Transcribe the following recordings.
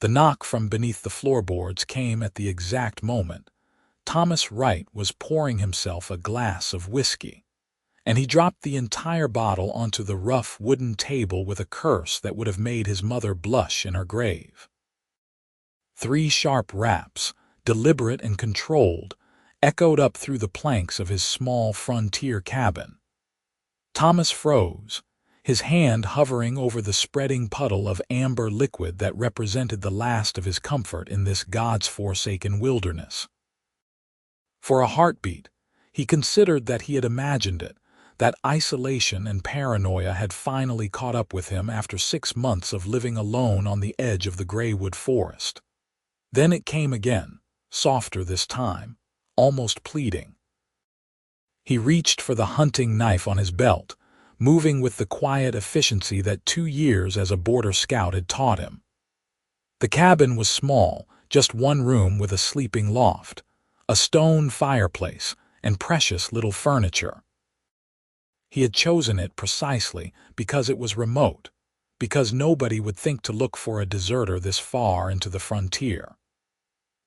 The knock from beneath the floorboards came at the exact moment Thomas Wright was pouring himself a glass of whiskey, and he dropped the entire bottle onto the rough wooden table with a curse that would have made his mother blush in her grave. 3 sharp raps, deliberate and controlled, echoed up through the planks of his small frontier cabin. Thomas froze, his hand hovering over the spreading puddle of amber liquid that represented the last of his comfort in this God's forsaken wilderness. For a heartbeat, he considered that he had imagined it, that isolation and paranoia had finally caught up with him after 6 months of living alone on the edge of the graywood forest. Then it came again, softer this time, almost pleading. He reached for the hunting knife on his belt, moving with the quiet efficiency that 2 years as a border scout had taught him. The cabin was small, just 1 room with a sleeping loft, a stone fireplace, and precious little furniture. He had chosen it precisely because it was remote, because nobody would think to look for a deserter this far into the frontier.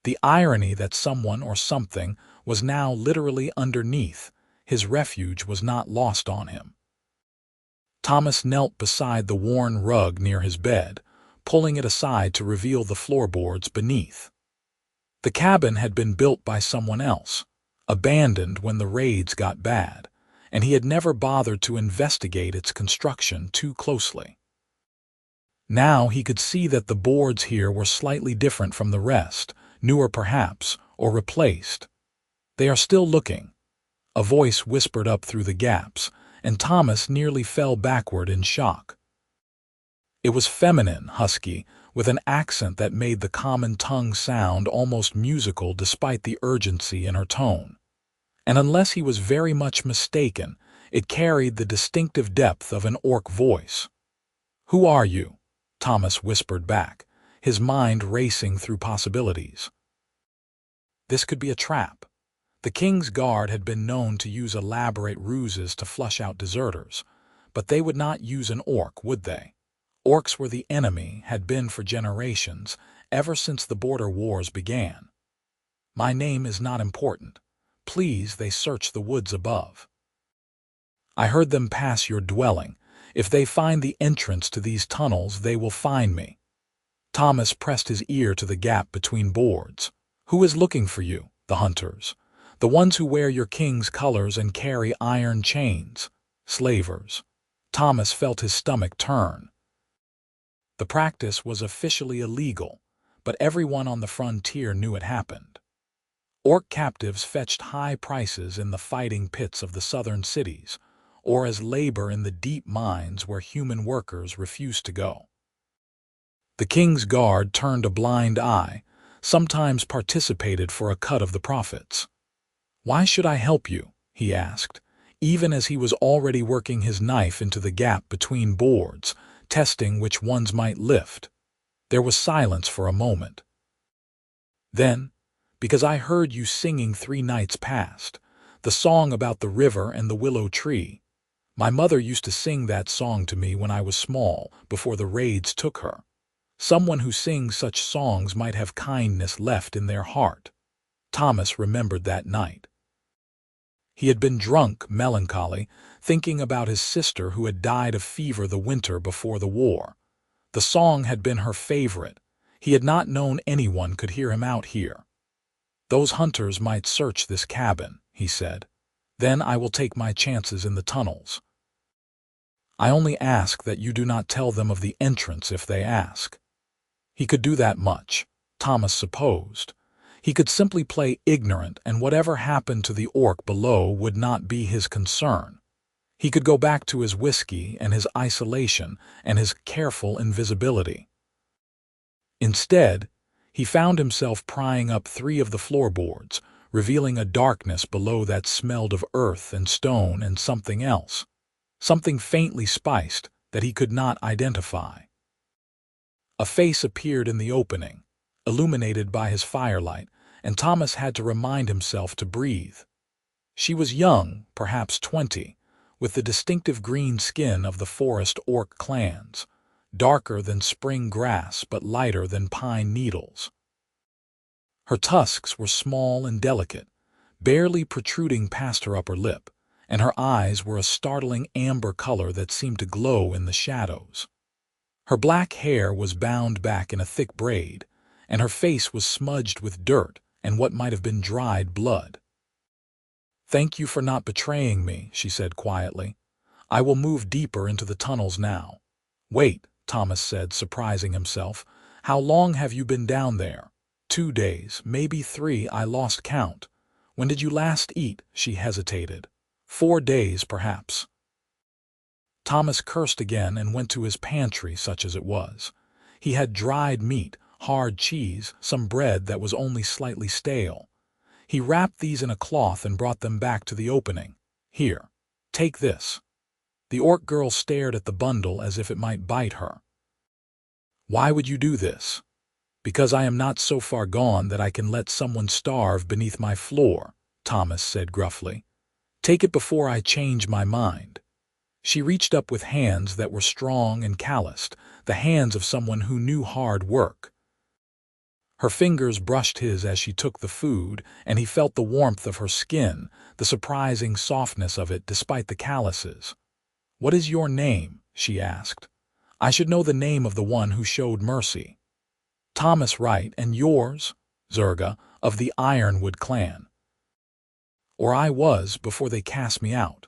The irony that someone or something was now literally underneath his refuge was not lost on him. Thomas knelt beside the worn rug near his bed, pulling it aside to reveal the floorboards beneath. The cabin had been built by someone else, abandoned when the raids got bad, and he had never bothered to investigate its construction too closely. Now he could see that the boards here were slightly different from the rest, newer perhaps, or replaced. "They are still looking," a voice whispered up through the gaps, and Thomas nearly fell backward in shock. It was feminine, husky, with an accent that made the common tongue sound almost musical despite the urgency in her tone. And unless he was very much mistaken, it carried the distinctive depth of an orc voice. "Who are you?" Thomas whispered back, his mind racing through possibilities. This could be a trap. The King's Guard had been known to use elaborate ruses to flush out deserters, but they would not use an orc, would they? Orcs were the enemy, had been for generations, ever since the border wars began. "My name is not important. Please, they search the woods above. I heard them pass your dwelling. If they find the entrance to these tunnels, they will find me." Thomas pressed his ear to the gap between boards. "Who is looking for you?" "The hunters. The ones who wear your king's colors and carry iron chains. Slavers." Thomas felt his stomach turn. The practice was officially illegal, but everyone on the frontier knew it happened. Orc captives fetched high prices in the fighting pits of the southern cities, or as labor in the deep mines where human workers refused to go. The King's Guard turned a blind eye, sometimes participated for a cut of the profits. "Why should I help you?" he asked, even as he was already working his knife into the gap between boards, testing which ones might lift. There was silence for a moment. Then, "Because I heard you singing 3 nights past, the song about the river and the willow tree. My mother used to sing that song to me when I was small, before the raids took her. Someone who sings such songs might have kindness left in their heart." Thomas remembered that night. He had been drunk, melancholy, thinking about his sister who had died of fever the winter before the war. The song had been her favorite. He had not known anyone could hear him out here. "Those hunters might search this cabin," he said. "Then I will take my chances in the tunnels. I only ask that you do not tell them of the entrance if they ask." He could do that much, Thomas supposed. He could simply play ignorant, and whatever happened to the orc below would not be his concern. He could go back to his whiskey and his isolation and his careful invisibility. Instead, he found himself prying up 3 of the floorboards, revealing a darkness below that smelled of earth and stone and something else, something faintly spiced that he could not identify. A face appeared in the opening, illuminated by his firelight, and Thomas had to remind himself to breathe. She was young, perhaps 20, with the distinctive green skin of the forest orc clans, darker than spring grass but lighter than pine needles. Her tusks were small and delicate, barely protruding past her upper lip, and her eyes were a startling amber color that seemed to glow in the shadows. Her black hair was bound back in a thick braid, and her face was smudged with dirt and what might have been dried blood. "Thank you for not betraying me," she said quietly. "I will move deeper into the tunnels now." "Wait," Thomas said, surprising himself. "How long have you been down there?" 2 days, maybe 3, I lost count." "When did you last eat?" She hesitated. 4 days, perhaps." Thomas cursed again and went to his pantry, such as it was. He had dried meat, hard cheese, some bread that was only slightly stale. He wrapped these in a cloth and brought them back to the opening. "Here, take this." The orc girl stared at the bundle as if it might bite her. "Why would you do this?" "Because I am not so far gone that I can let someone starve beneath my floor," Thomas said gruffly. "Take it before I change my mind." She reached up with hands that were strong and calloused, the hands of someone who knew hard work. Her fingers brushed his as she took the food, and he felt the warmth of her skin, the surprising softness of it despite the calluses. "What is your name?" she asked. "I should know the name of the one who showed mercy." "Thomas Wright, and yours?" "Zurga, of the Ironwood clan." "Or I was before they cast me out."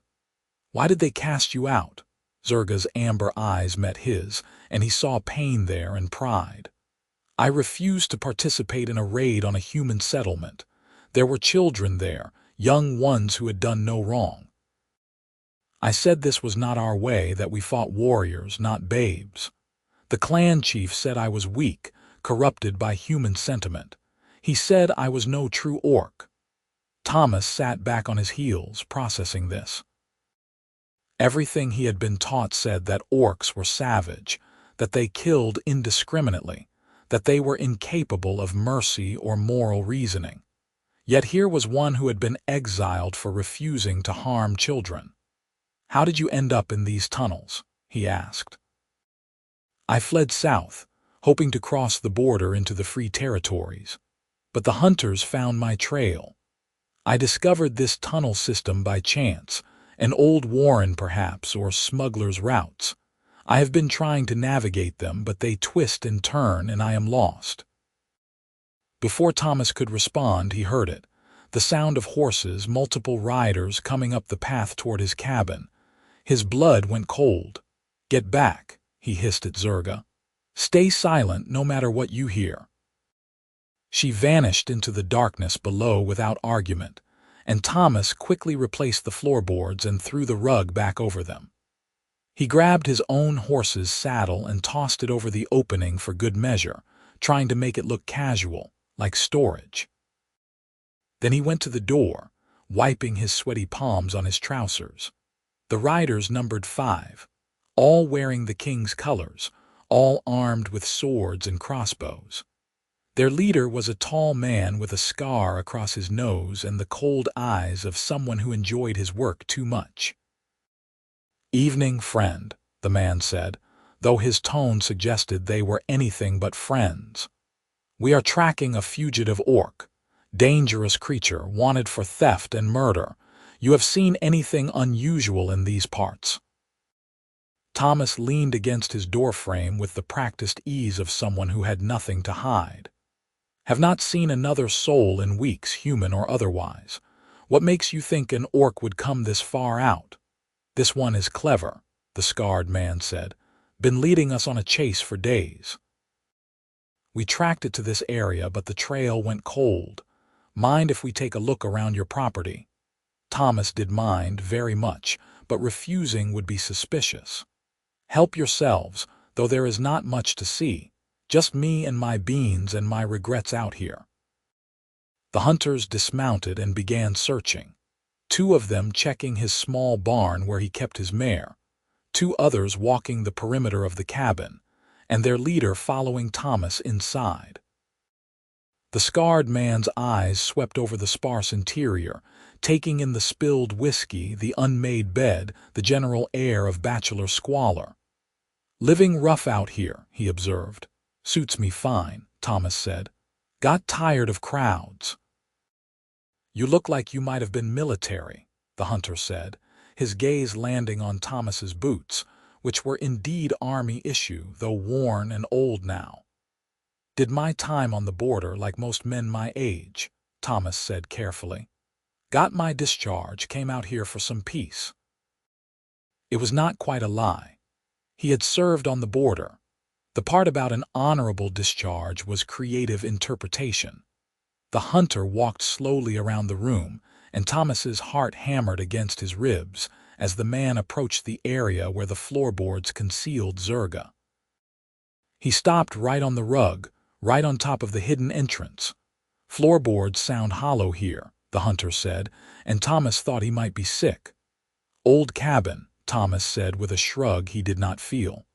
"Why did they cast you out?" Zurga's amber eyes met his, and he saw pain there and pride. "I refused to participate in a raid on a human settlement. There were children there, young ones who had done no wrong. I said this was not our way, that we fought warriors, not babes. The clan chief said I was weak, corrupted by human sentiment. He said I was no true orc." Thomas sat back on his heels, processing this. Everything he had been taught said that orcs were savage, that they killed indiscriminately, that they were incapable of mercy or moral reasoning. Yet here was one who had been exiled for refusing to harm children. "How did you end up in these tunnels?" he asked. "I fled south, hoping to cross the border into the free territories. But the hunters found my trail. I discovered this tunnel system by chance, an old warren perhaps, or smuggler's routes. I have been trying to navigate them, but they twist and turn, and I am lost." Before Thomas could respond, he heard it. The sound of horses, multiple riders coming up the path toward his cabin. His blood went cold. "Get back," he hissed at Zurga. "Stay silent no matter what you hear." She vanished into the darkness below without argument, and Thomas quickly replaced the floorboards and threw the rug back over them. He grabbed his own horse's saddle and tossed it over the opening for good measure, trying to make it look casual, like storage. Then he went to the door, wiping his sweaty palms on his trousers. The riders numbered 5, all wearing the king's colors, all armed with swords and crossbows. Their leader was a tall man with a scar across his nose and the cold eyes of someone who enjoyed his work too much. "Evening, friend," the man said, though his tone suggested they were anything but friends. "We are tracking a fugitive orc, dangerous creature wanted for theft and murder. You have seen anything unusual in these parts?" Thomas leaned against his doorframe with the practiced ease of someone who had nothing to hide. "Have not seen another soul in weeks, human or otherwise. What makes you think an orc would come this far out?" "This one is clever," the scarred man said. "Been leading us on a chase for days. We tracked it to this area, but the trail went cold. Mind if we take a look around your property?" Thomas did mind very much, but refusing would be suspicious. "Help yourselves, though there is not much to see. Just me and my beans and my regrets out here." The hunters dismounted and began searching. 2 of them checking his small barn where he kept his mare, 2 others walking the perimeter of the cabin, and their leader following Thomas inside. The scarred man's eyes swept over the sparse interior, taking in the spilled whiskey, the unmade bed, the general air of bachelor squalor. Living rough out here, he observed. Suits me fine, Thomas said. Got tired of crowds. You look like you might have been military, the hunter said, his gaze landing on Thomas's boots, which were indeed army issue, though worn and old now. Did my time on the border like most men my age, Thomas said carefully. Got my discharge, came out here for some peace. It was not quite a lie. He had served on the border. The part about an honorable discharge was creative interpretation. The hunter walked slowly around the room, and Thomas's heart hammered against his ribs as the man approached the area where the floorboards concealed Zurga. He stopped right on the rug, right on top of the hidden entrance. Floorboards sound hollow here, the hunter said, and Thomas thought he might be sick. Old cabin, Thomas said with a shrug he did not feel.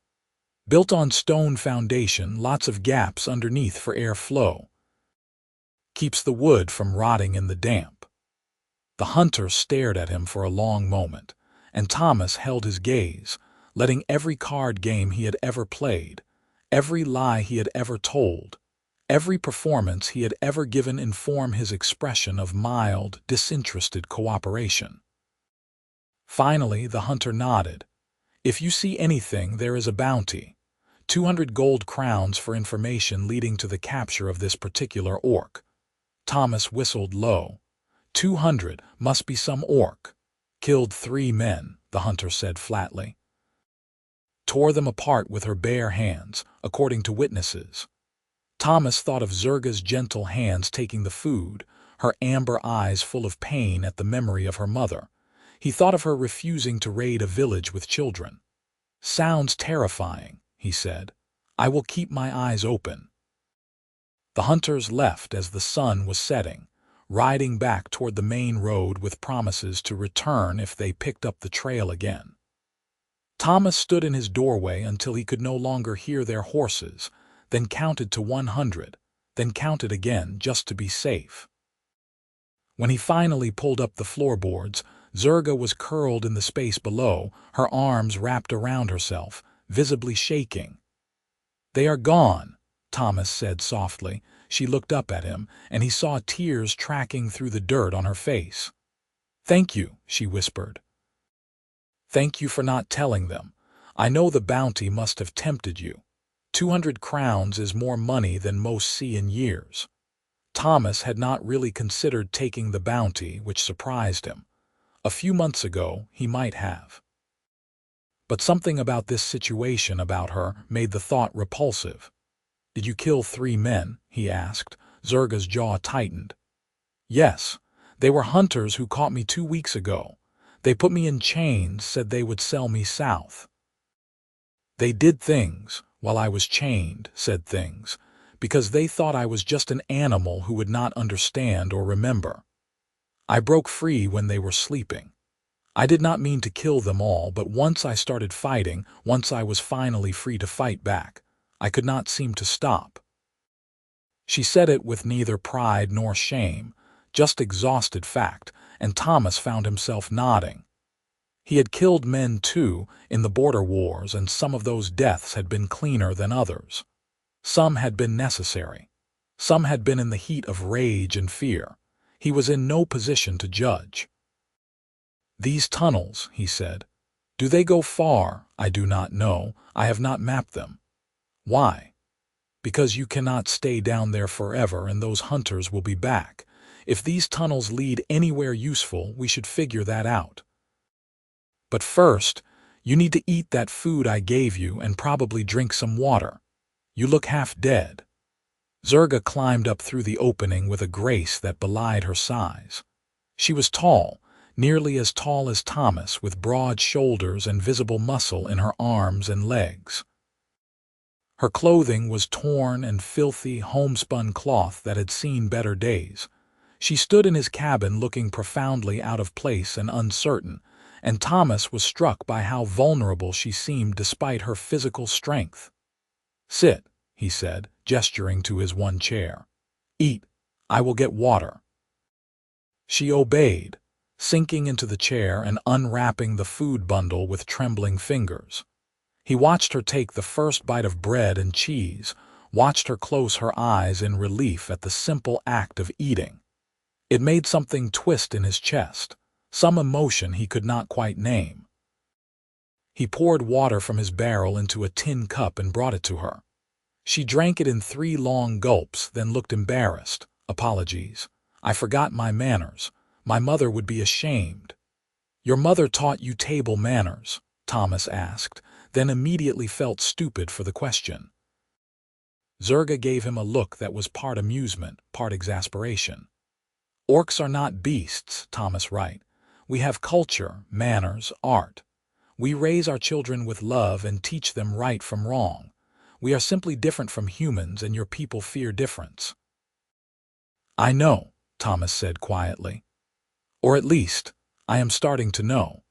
Built on stone foundation, lots of gaps underneath for air flow. Keeps the wood from rotting in the damp. The hunter stared at him for a long moment, and Thomas held his gaze, letting every card game he had ever played, every lie he had ever told, every performance he had ever given inform his expression of mild, disinterested cooperation. Finally, the hunter nodded. If you see anything, there is a bounty. 200 gold crowns for information leading to the capture of this particular orc. Thomas whistled low. 200 must be some orc. Killed 3 men, the hunter said flatly. Tore them apart with her bare hands, according to witnesses. Thomas thought of Zurga's gentle hands taking the food, her amber eyes full of pain at the memory of her mother. He thought of her refusing to raid a village with children. Sounds terrifying, he said. I will keep my eyes open. The hunters left as the sun was setting, riding back toward the main road with promises to return if they picked up the trail again. Thomas stood in his doorway until he could no longer hear their horses, then counted to 100, then counted again just to be safe. When he finally pulled up the floorboards, Zurga was curled in the space below, her arms wrapped around herself, visibly shaking. They are gone, Thomas said softly. She looked up at him, and he saw tears tracking through the dirt on her face. Thank you, she whispered. Thank you for not telling them. I know the bounty must have tempted you. 200 crowns is more money than most see in years. Thomas had not really considered taking the bounty, which surprised him. A few months ago, he might have. But something about this situation about her made the thought repulsive. Did you kill 3 men? He asked. Zurga's jaw tightened. Yes, they were hunters who caught me 2 weeks ago. They put me in chains, said they would sell me south. They did things, while I was chained, said things, because they thought I was just an animal who would not understand or remember. I broke free when they were sleeping. I did not mean to kill them all, but once I started fighting, once I was finally free to fight back, I could not seem to stop. She said it with neither pride nor shame, just exhausted fact, and Thomas found himself nodding. He had killed men too in the border wars, and some of those deaths had been cleaner than others. Some had been necessary. Some had been in the heat of rage and fear. He was in no position to judge. These tunnels, he said. Do they go far? I do not know. I have not mapped them. Why? Because you cannot stay down there forever, and those hunters will be back. If these tunnels lead anywhere useful, we should figure that out. But first, you need to eat that food I gave you and probably drink some water. You look half dead. Zurga climbed up through the opening with a grace that belied her size. She was tall, nearly as tall as Thomas, with broad shoulders and visible muscle in her arms and legs. Her clothing was torn and filthy homespun cloth that had seen better days. She stood in his cabin looking profoundly out of place and uncertain, and Thomas was struck by how vulnerable she seemed despite her physical strength. Sit, he said, gesturing to his one chair. Eat. I will get water. She obeyed, sinking into the chair and unwrapping the food bundle with trembling fingers. He watched her take the first bite of bread and cheese, watched her close her eyes in relief at the simple act of eating. It made something twist in his chest, some emotion he could not quite name. He poured water from his barrel into a tin cup and brought it to her. She drank it in 3 long gulps, then looked embarrassed. "Apologies. I forgot my manners. My mother would be ashamed." "Your mother taught you table manners?" Thomas asked, then immediately felt stupid for the question. Zurga gave him a look that was part amusement, part exasperation. "Orcs are not beasts, Thomas Wright. We have culture, manners, art. We raise our children with love and teach them right from wrong. We are simply different from humans, and your people fear difference." "I know," Thomas said quietly. "Or at least, I am starting to know.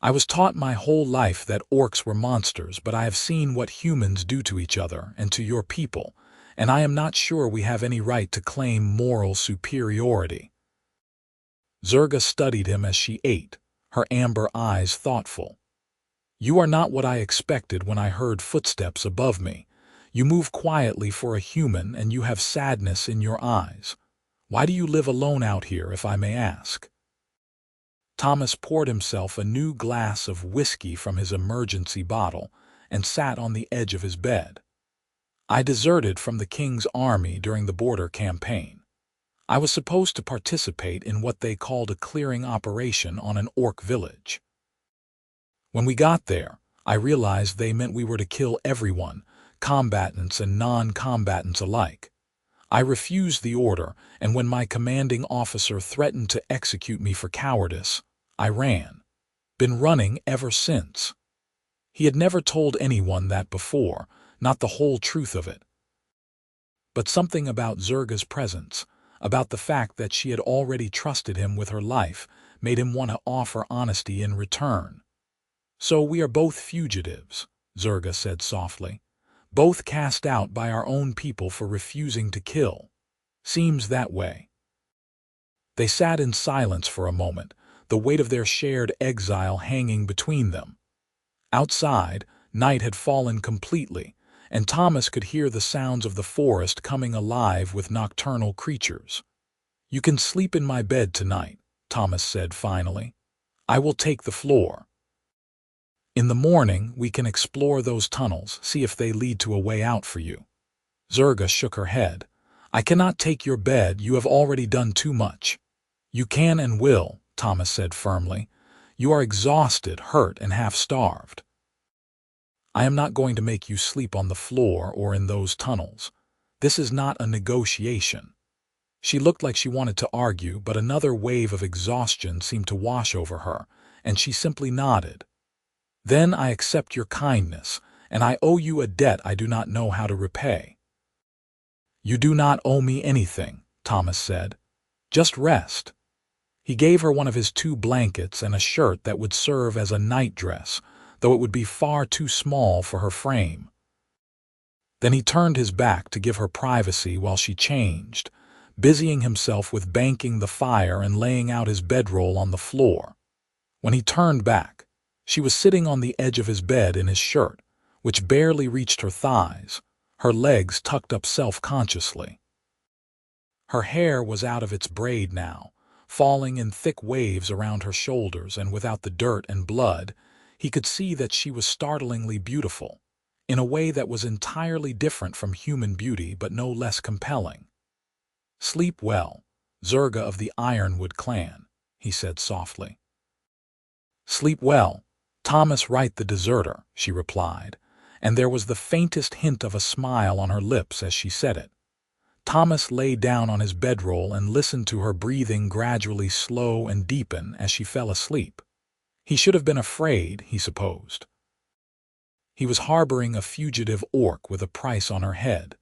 I was taught my whole life that orcs were monsters, but I have seen what humans do to each other and to your people, and I am not sure we have any right to claim moral superiority." Zurga studied him as she ate, her amber eyes thoughtful. "You are not what I expected when I heard footsteps above me. You move quietly for a human, and you have sadness in your eyes. Why do you live alone out here, if I may ask?" Thomas poured himself a new glass of whiskey from his emergency bottle and sat on the edge of his bed. "I deserted from the king's army during the border campaign. I was supposed to participate in what they called a clearing operation on an orc village. When we got there, I realized they meant we were to kill everyone, combatants and non-combatants alike. I refused the order, and when my commanding officer threatened to execute me for cowardice, I ran. Been running ever since." He had never told anyone that before, not the whole truth of it. But something about Zurga's presence, about the fact that she had already trusted him with her life, made him want to offer honesty in return. "So we are both fugitives," Zurga said softly. "Both cast out by our own people for refusing to kill. Seems that way." They sat in silence for a moment, the weight of their shared exile hanging between them. Outside, night had fallen completely, and Thomas could hear the sounds of the forest coming alive with nocturnal creatures. "You can sleep in my bed tonight," Thomas said finally. "I will take the floor. In the morning, we can explore those tunnels, see if they lead to a way out for you." Zurga shook her head. "I cannot take your bed. You have already done too much." "You can and will," Thomas said firmly. "You are exhausted, hurt, and half-starved. I am not going to make you sleep on the floor or in those tunnels. This is not a negotiation." She looked like she wanted to argue, but another wave of exhaustion seemed to wash over her, and she simply nodded. "Then I accept your kindness, and I owe you a debt I do not know how to repay." "You do not owe me anything," Thomas said. "Just rest." He gave her one of his 2 blankets and a shirt that would serve as a nightdress, though it would be far too small for her frame. Then he turned his back to give her privacy while she changed, busying himself with banking the fire and laying out his bedroll on the floor. When he turned back, she was sitting on the edge of his bed in his shirt, which barely reached her thighs, her legs tucked up self-consciously. Her hair was out of its braid now, falling in thick waves around her shoulders, and without the dirt and blood, he could see that she was startlingly beautiful, in a way that was entirely different from human beauty but no less compelling. "Sleep well, Zurga of the Ironwood clan," he said softly. "Sleep well, Thomas Wright the deserter," she replied, and there was the faintest hint of a smile on her lips as she said it. Thomas lay down on his bedroll and listened to her breathing gradually slow and deepen as she fell asleep. He should have been afraid, he supposed. He was harboring a fugitive orc with a price on her head,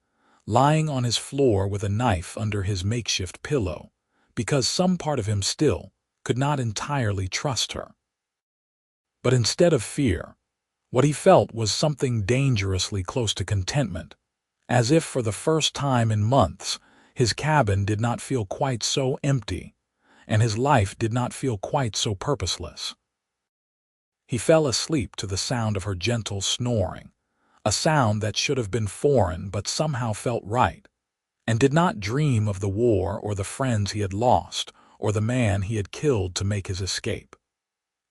lying on his floor with a knife under his makeshift pillow, because some part of him still could not entirely trust her. But instead of fear, what he felt was something dangerously close to contentment, as if for the first time in months his cabin did not feel quite so empty, and his life did not feel quite so purposeless. He fell asleep to the sound of her gentle snoring, a sound that should have been foreign but somehow felt right, and did not dream of the war or the friends he had lost or the man he had killed to make his escape.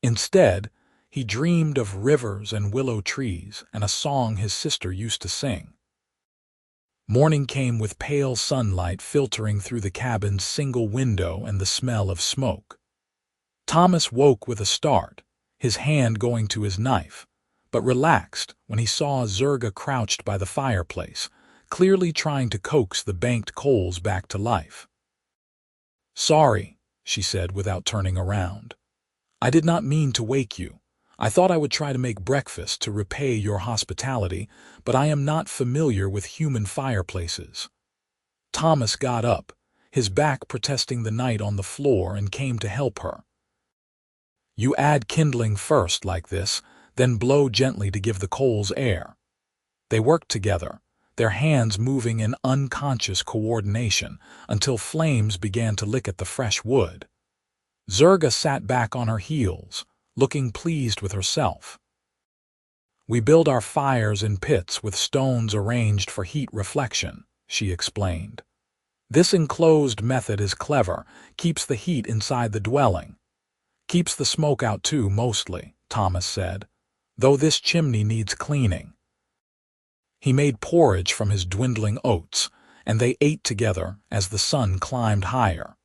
Instead, he dreamed of rivers and willow trees and a song his sister used to sing. Morning came with pale sunlight filtering through the cabin's single window and the smell of smoke. Thomas woke with a start, his hand going to his knife, but relaxed when he saw Zurga crouched by the fireplace, clearly trying to coax the banked coals back to life. "Sorry," she said without turning around. "I did not mean to wake you. I thought I would try to make breakfast to repay your hospitality, but I am not familiar with human fireplaces." Thomas got up, his back protesting the night on the floor, and came to help her. "You add kindling first like this, then blow gently to give the coals air." They worked together, their hands moving in unconscious coordination until flames began to lick at the fresh wood. Zurga sat back on her heels, looking pleased with herself. "We build our fires in pits with stones arranged for heat reflection," she explained. "This enclosed method is clever, keeps the heat inside the dwelling. Keeps the smoke out too, mostly," Thomas said, "though this chimney needs cleaning." He made porridge from his dwindling oats, and they ate together as the sun climbed higher.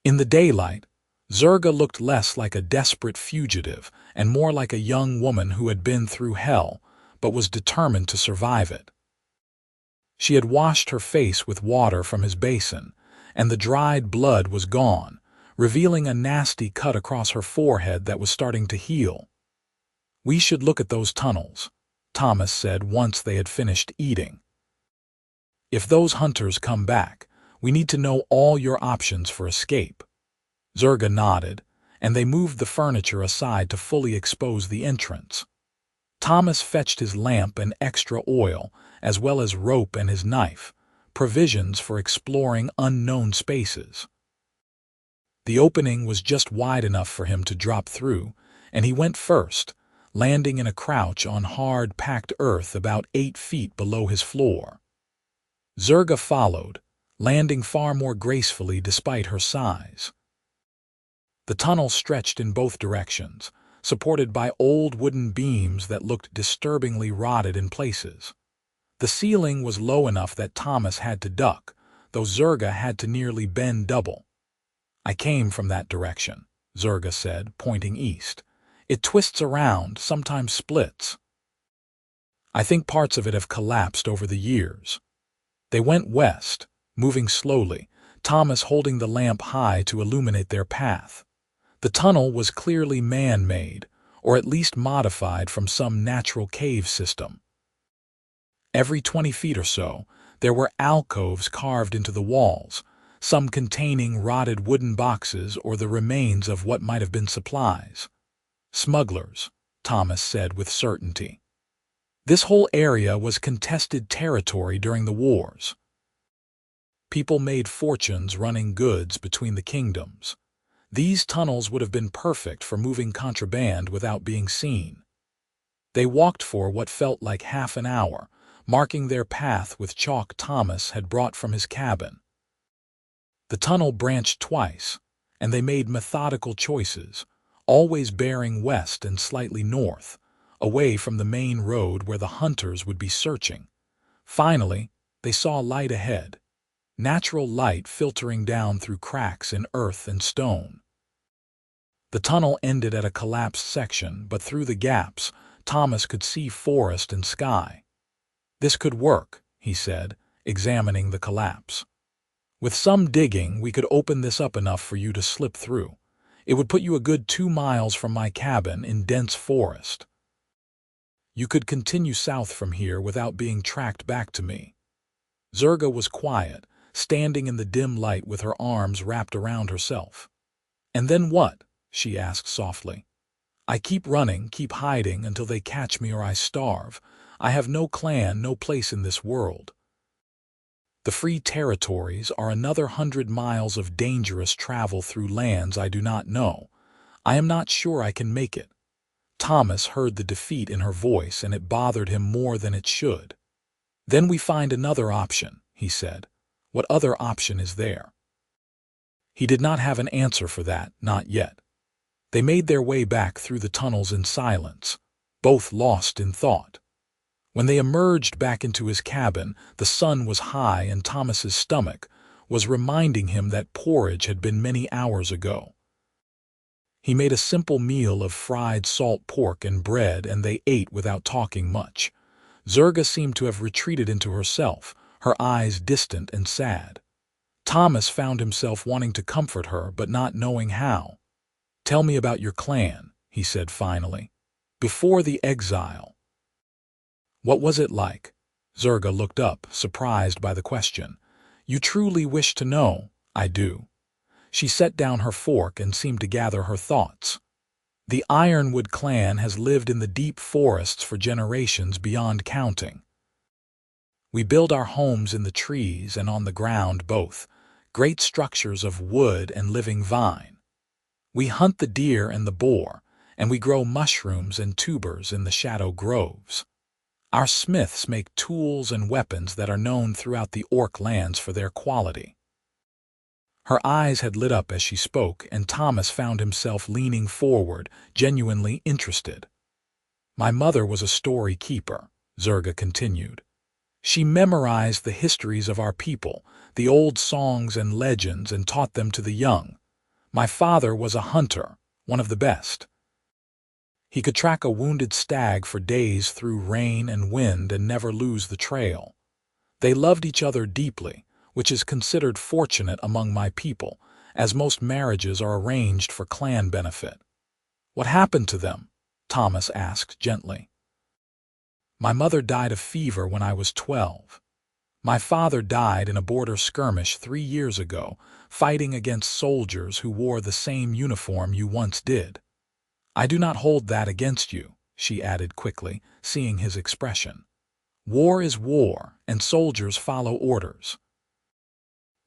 In the daylight, Zurga looked less like a desperate fugitive and more like a young woman who had been through hell but was determined to survive it. She had washed her face with water from his basin, and the dried blood was gone, revealing a nasty cut across her forehead that was starting to heal. "We should look at those tunnels," Thomas said once they had finished eating. "If those hunters come back, we need to know all your options for escape." Zurga nodded, and they moved the furniture aside to fully expose the entrance. Thomas fetched his lamp and extra oil, as well as rope and his knife, provisions for exploring unknown spaces. The opening was just wide enough for him to drop through, and he went first, landing in a crouch on hard, packed earth about 8 feet below his floor. Zurga followed, landing far more gracefully despite her size. The tunnel stretched in both directions, supported by old wooden beams that looked disturbingly rotted in places. The ceiling was low enough that Thomas had to duck, though Zurga had to nearly bend double. "I came from that direction," Zurga said, pointing east. "It twists around, sometimes splits. I think parts of it have collapsed over the years." They went west, moving slowly, Thomas holding the lamp high to illuminate their path. The tunnel was clearly man-made, or at least modified from some natural cave system. Every 20 feet or so, there were alcoves carved into the walls, some containing rotted wooden boxes or the remains of what might have been supplies. "Smugglers," Thomas said with certainty. This whole area was contested territory during the wars. People made fortunes running goods between the kingdoms. These tunnels would have been perfect for moving contraband without being seen. They walked for what felt like half an hour, marking their path with chalk Thomas had brought from his cabin. The tunnel branched twice, and they made methodical choices, always bearing west and slightly north, away from the main road where the hunters would be searching. Finally, they saw light ahead, natural light filtering down through cracks in earth and stone. The tunnel ended at a collapsed section, but through the gaps, Thomas could see forest and sky. "This could work," he said, examining the collapse. "With some digging, we could open this up enough for you to slip through. It would put you a good 2 miles from my cabin in dense forest. You could continue south from here without being tracked back to me." Zurga was quiet, standing in the dim light with her arms wrapped around herself. "And then what?" she asked softly. "I keep running, keep hiding until they catch me or I starve. I have no clan, no place in this world. The free territories are another 100 miles of dangerous travel through lands I do not know. I am not sure I can make it." Thomas heard the defeat in her voice, and it bothered him more than it should. "Then we find another option," he said. "What other option is there?" He did not have an answer for that, not yet. They made their way back through the tunnels in silence, both lost in thought. When they emerged back into his cabin, the sun was high and Thomas's stomach was reminding him that porridge had been many hours ago. He made a simple meal of fried salt pork and bread, and they ate without talking much. Zurga seemed to have retreated into herself, her eyes distant and sad. Thomas found himself wanting to comfort her, but not knowing how. "Tell me about your clan," he said finally. "Before the exile. What was it like?" Zurga looked up, surprised by the question. "You truly wish to know?" "I do." She set down her fork and seemed to gather her thoughts. "The Ironwood clan has lived in the deep forests for generations beyond counting. We build our homes in the trees and on the ground both, great structures of wood and living vine. We hunt the deer and the boar, and we grow mushrooms and tubers in the shadow groves. Our smiths make tools and weapons that are known throughout the orc lands for their quality." Her eyes had lit up as she spoke, and Thomas found himself leaning forward, genuinely interested. "My mother was a story keeper," Zurga continued. "She memorized the histories of our people, the old songs and legends, and taught them to the young. My father was a hunter, one of the best. He could track a wounded stag for days through rain and wind and never lose the trail. They loved each other deeply, which is considered fortunate among my people, as most marriages are arranged for clan benefit." "What happened to them?" Thomas asked gently. "My mother died of fever when I was 12. My father died in a border skirmish 3 years ago, fighting against soldiers who wore the same uniform you once did. I do not hold that against you," she added quickly, seeing his expression. "War is war, and soldiers follow orders.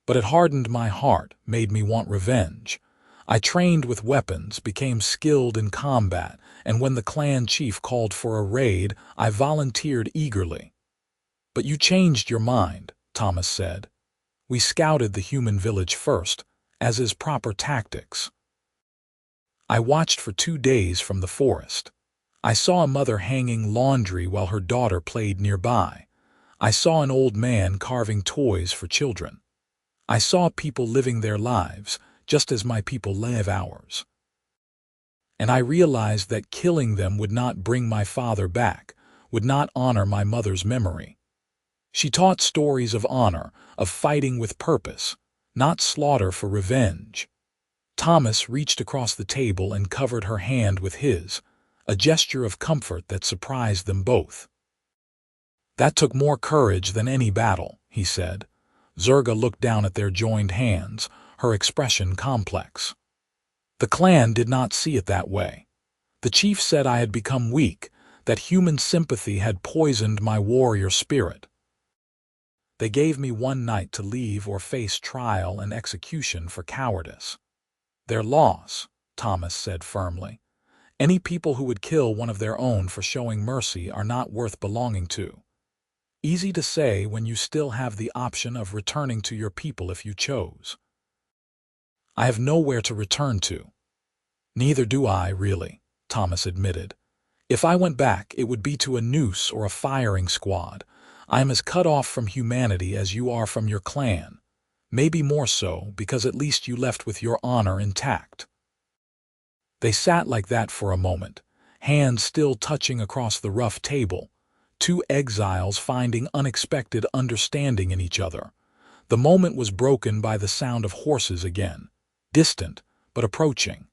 But it hardened my heart, made me want revenge. I trained with weapons, became skilled in combat, and when the clan chief called for a raid, I volunteered eagerly." "But you changed your mind," Thomas said. "We scouted the human village first, as is proper tactics. I watched for 2 days from the forest. I saw a mother hanging laundry while her daughter played nearby. I saw an old man carving toys for children. I saw people living their lives, just as my people live ours. And I realized that killing them would not bring my father back, would not honor my mother's memory. She taught stories of honor, of fighting with purpose, not slaughter for revenge." Thomas reached across the table and covered her hand with his, a gesture of comfort that surprised them both. "That took more courage than any battle," he said. Zurga looked down at their joined hands, her expression complex. "The clan did not see it that way. The chief said I had become weak, that human sympathy had poisoned my warrior spirit. They gave me 1 night to leave or face trial and execution for cowardice." "Their loss," Thomas said firmly. "Any people who would kill one of their own for showing mercy are not worth belonging to. Easy to say when you still have the option of returning to your people if you chose." "I have nowhere to return to." "Neither do I, really," Thomas admitted. "If I went back, it would be to a noose or a firing squad. I am as cut off from humanity as you are from your clan. Maybe more so, because at least you left with your honor intact." They sat like that for a moment, hands still touching across the rough table, 2 exiles finding unexpected understanding in each other. The moment was broken by the sound of horses again, distant but approaching.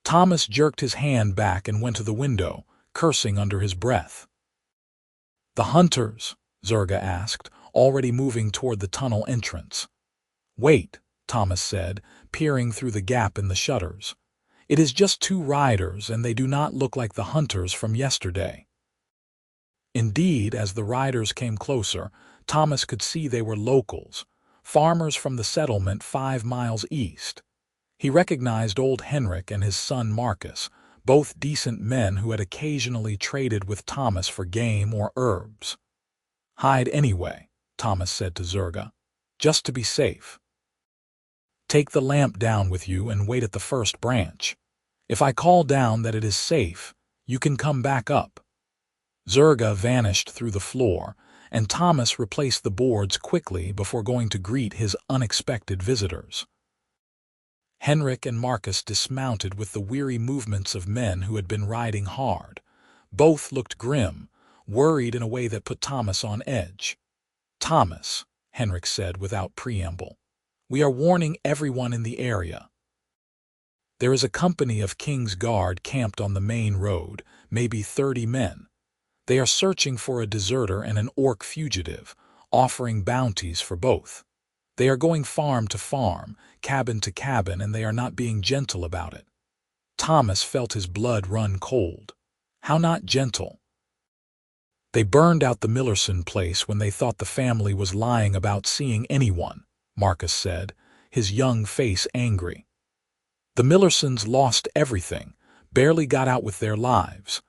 Thomas jerked his hand back and went to the window, cursing under his breath. "The hunters?" Zurga asked, already moving toward the tunnel entrance. "Wait," Thomas said, peering through the gap in the shutters. "It is just 2 riders, and they do not look like the hunters from yesterday." Indeed, as the riders came closer, Thomas could see they were locals, farmers from the settlement 5 miles east. He recognized old Henrik and his son Marcus, both decent men who had occasionally traded with Thomas for game or herbs. "Hide anyway," Thomas said to Zurga, "just to be safe. Take the lamp down with you and wait at the first branch. If I call down that it is safe, you can come back up." Zurga vanished through the floor, and Thomas replaced the boards quickly before going to greet his unexpected visitors. Henrik and Marcus dismounted with the weary movements of men who had been riding hard. Both looked grim, worried in a way that put Thomas on edge. "Thomas," Henrik said without preamble, "we are warning everyone in the area. There is a company of King's Guard camped on the main road, maybe 30 men. They are searching for a deserter and an orc fugitive, offering bounties for both. They are going farm to farm, cabin to cabin, and they are not being gentle about it." Thomas felt his blood run cold. How not gentle? "They burned out the Millerson place when they thought the family was lying about seeing anyone," Marcus said, his young face angry. "The Millersons lost everything, barely got out with their lives.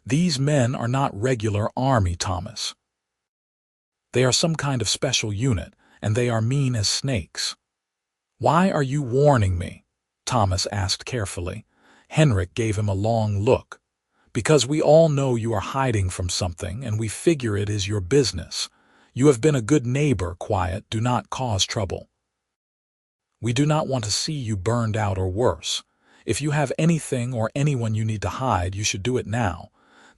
These men are not regular army, Thomas. They are some kind of special unit, and they are mean as snakes." "Why are you warning me?" Thomas asked carefully. Henrik gave him a long look. "Because we all know you are hiding from something, and we figure it is your business. You have been a good neighbor, quiet, do not cause trouble. We do not want to see you burned out or worse. If you have anything or anyone you need to hide, you should do it now.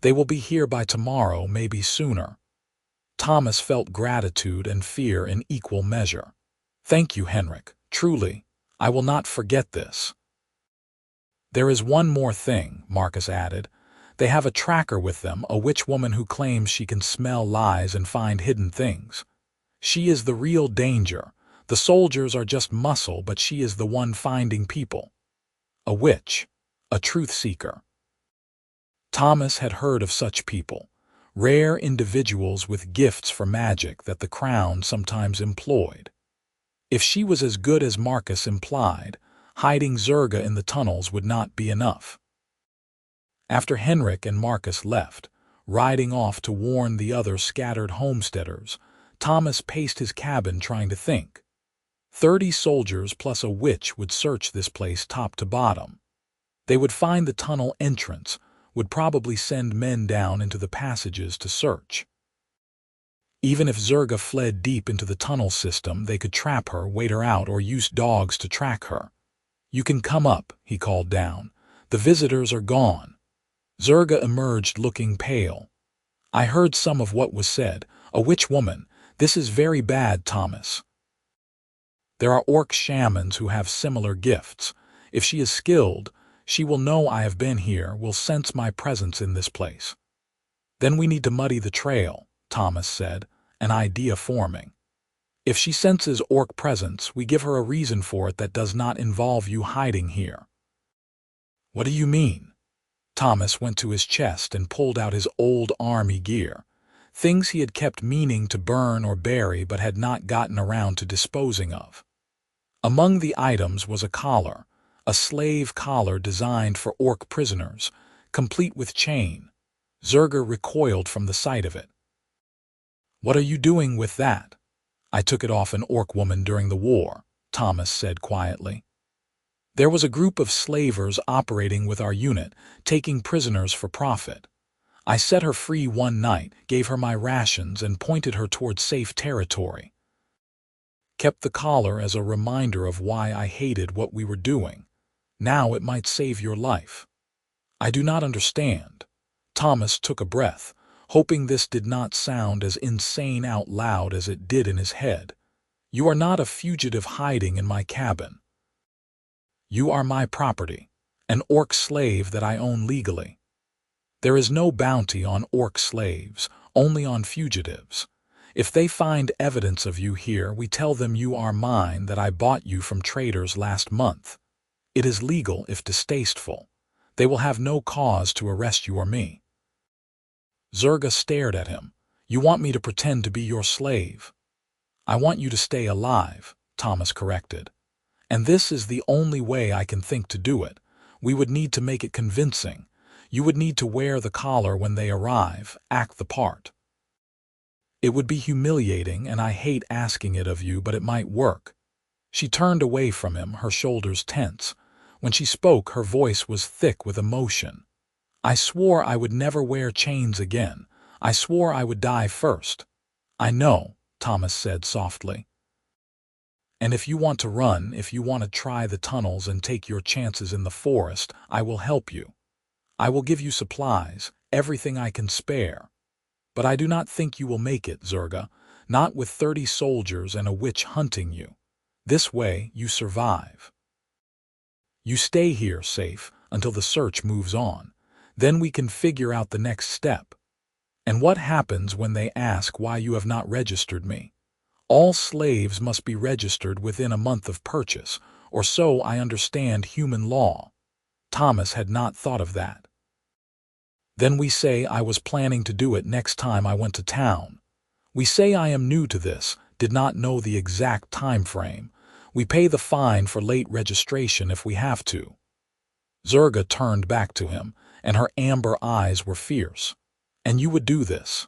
They will be here by tomorrow, maybe sooner." Thomas felt gratitude and fear in equal measure. "Thank you, Henrik. Truly, I will not forget this." "There is one more thing," Marcus added. "They have a tracker with them, a witch woman who claims she can smell lies and find hidden things. She is the real danger. The soldiers are just muscle, but she is the one finding people. A witch, a truth seeker." Thomas had heard of such people, rare individuals with gifts for magic that the crown sometimes employed. If she was as good as Marcus implied, hiding Zurga in the tunnels would not be enough. After Henrik and Marcus left, riding off to warn the other scattered homesteaders, Thomas paced his cabin trying to think. 30 soldiers plus a witch would search this place top to bottom. They would find the tunnel entrance, would probably send men down into the passages to search. Even if Zurga fled deep into the tunnel system, they could trap her, wait her out, or use dogs to track her. "You can come up," he called down. "The visitors are gone." Zurga emerged looking pale. "I heard some of what was said. A witch woman. This is very bad, Thomas. There are orc shamans who have similar gifts. If she is skilled, she will know I have been here, will sense my presence in this place." "Then we need to muddy the trail," Thomas said, an idea forming. "If she senses orc presence, we give her a reason for it that does not involve you hiding here." "What do you mean?" Thomas went to his chest and pulled out his old army gear, things he had kept meaning to burn or bury but had not gotten around to disposing of. Among the items was a collar, a slave collar designed for orc prisoners, complete with chain. Zurga recoiled from the sight of it. "What are you doing with that?" "I took it off an orc woman during the war," Thomas said quietly. "There was a group of slavers operating with our unit, taking prisoners for profit. I set her free one night, gave her my rations, and pointed her toward safe territory. Kept the collar as a reminder of why I hated what we were doing. Now it might save your life." "I do not understand." Thomas took a breath, hoping this did not sound as insane out loud as it did in his head. "You are not a fugitive hiding in my cabin. You are my property, an orc slave that I own legally. There is no bounty on orc slaves, only on fugitives. If they find evidence of you here, we tell them you are mine, that I bought you from traders last month. It is legal if distasteful. They will have no cause to arrest you or me." Zurga stared at him. "You want me to pretend to be your slave?" "I want you to stay alive," Thomas corrected. "And this is the only way I can think to do it. We would need to make it convincing. You would need to wear the collar when they arrive, act the part. It would be humiliating, and I hate asking it of you, but it might work." She turned away from him, her shoulders tense. When she spoke, her voice was thick with emotion. "I swore I would never wear chains again. I swore I would die first." "I know," Thomas said softly. "And if you want to run, if you want to try the tunnels and take your chances in the forest, I will help you. I will give you supplies, everything I can spare. But I do not think you will make it, Zurga, not with 30 soldiers and a witch hunting you. This way, you survive. You stay here safe until the search moves on. Then we can figure out the next step. And what happens when they ask why you have not registered me? All slaves must be registered within a month of purchase, or so I understand human law." Thomas had not thought of that. "Then we say I was planning to do it next time I went to town. We say I am new to this, did not know the exact time frame. We pay the fine for late registration if we have to." Zurga turned back to him, and her amber eyes were fierce. "And you would do this?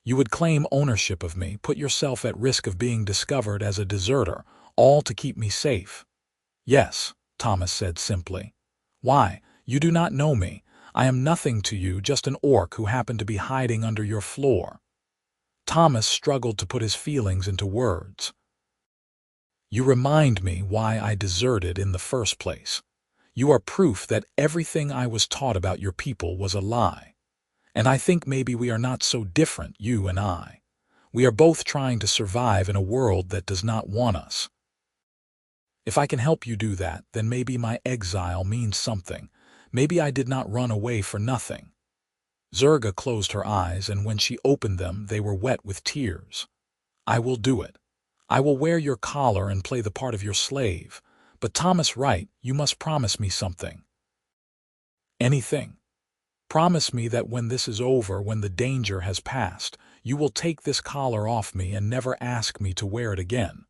You would claim ownership of me, put yourself at risk of being discovered as a deserter, all to keep me safe?" "Yes," Thomas said simply. "Why, you do not know me. I am nothing to you, just an orc who happened to be hiding under your floor." Thomas struggled to put his feelings into words. "You remind me why I deserted in the first place. You are proof that everything I was taught about your people was a lie. And I think maybe we are not so different, you and I. We are both trying to survive in a world that does not want us. If I can help you do that, then maybe my exile means something. Maybe I did not run away for nothing." Zurga closed her eyes, and when she opened them, they were wet with tears. "I will do it. I will wear your collar and play the part of your slave. But Thomas Wright, you must promise me something." "Anything. Promise me that when this is over, when the danger has passed, you will take this collar off me and never ask me to wear it again.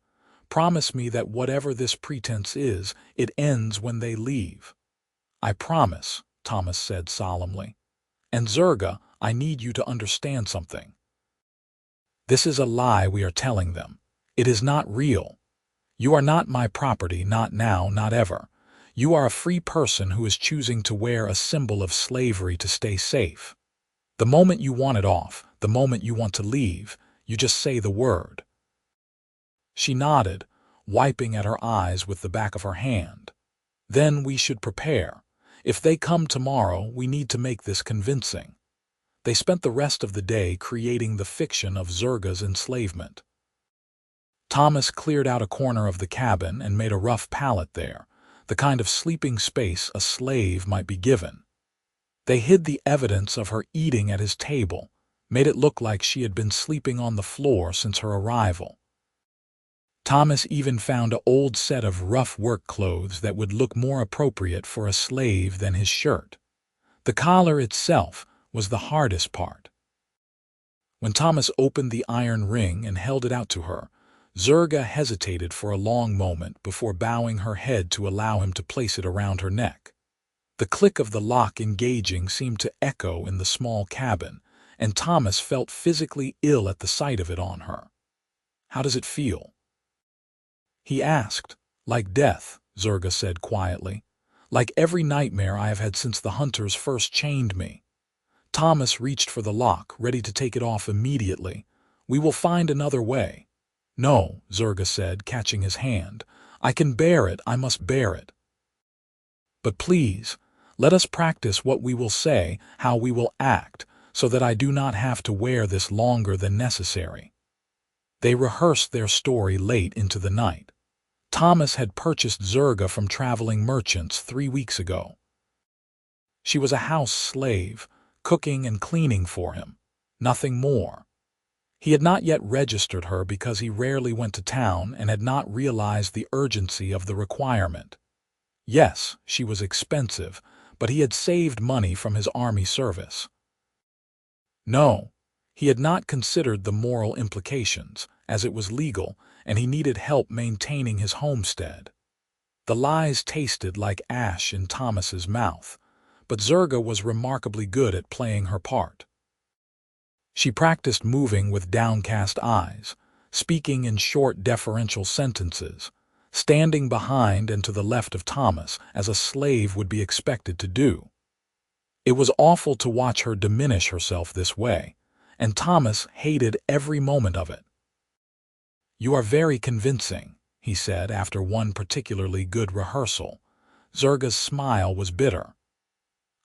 Promise me that whatever this pretense is, it ends when they leave." "I promise," Thomas said solemnly. "And Zurga, I need you to understand something. This is a lie we are telling them. It is not real. You are not my property, not now, not ever. You are a free person who is choosing to wear a symbol of slavery to stay safe. The moment you want it off, the moment you want to leave, you just say the word." She nodded, wiping at her eyes with the back of her hand. "Then we should prepare. If they come tomorrow, we need to make this convincing." They spent the rest of the day creating the fiction of Zurga's enslavement. Thomas cleared out a corner of the cabin and made a rough pallet there, the kind of sleeping space a slave might be given. They hid the evidence of her eating at his table, made it look like she had been sleeping on the floor since her arrival. Thomas even found an old set of rough work clothes that would look more appropriate for a slave than his shirt. The collar itself was the hardest part. When Thomas opened the iron ring and held it out to her, Zurga hesitated for a long moment before bowing her head to allow him to place it around her neck. The click of the lock engaging seemed to echo in the small cabin, and Thomas felt physically ill at the sight of it on her. "How does it feel?" he asked. "Like death," Zurga said quietly. "Like every nightmare I have had since the hunters first chained me." Thomas reached for the lock, ready to take it off immediately. "We will find another way." "No," Zurga said, catching his hand. "I can bear it, I must bear it. But please, let us practice what we will say, how we will act, so that I do not have to wear this longer than necessary." They rehearsed their story late into the night. Thomas had purchased Zurga from traveling merchants 3 weeks ago. She was a house slave, cooking and cleaning for him, nothing more. He had not yet registered her because he rarely went to town and had not realized the urgency of the requirement. Yes, she was expensive, but he had saved money from his army service. No, he had not considered the moral implications, as it was legal, and he needed help maintaining his homestead. The lies tasted like ash in Thomas's mouth, but Zurga was remarkably good at playing her part. She practiced moving with downcast eyes, speaking in short deferential sentences, standing behind and to the left of Thomas as a slave would be expected to do. It was awful to watch her diminish herself this way, and Thomas hated every moment of it. "You are very convincing," he said after one particularly good rehearsal. Zurga's smile was bitter.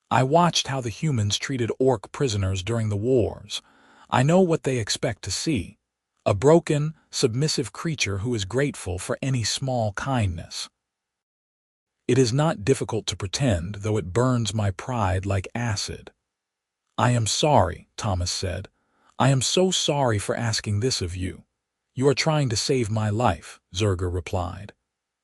"I watched how the humans treated orc prisoners during the wars. I know what they expect to see. A broken, submissive creature who is grateful for any small kindness. It is not difficult to pretend, though it burns my pride like acid." "I am sorry," Thomas said. "I am so sorry for asking this of you." "You are trying to save my life," Zurga replied.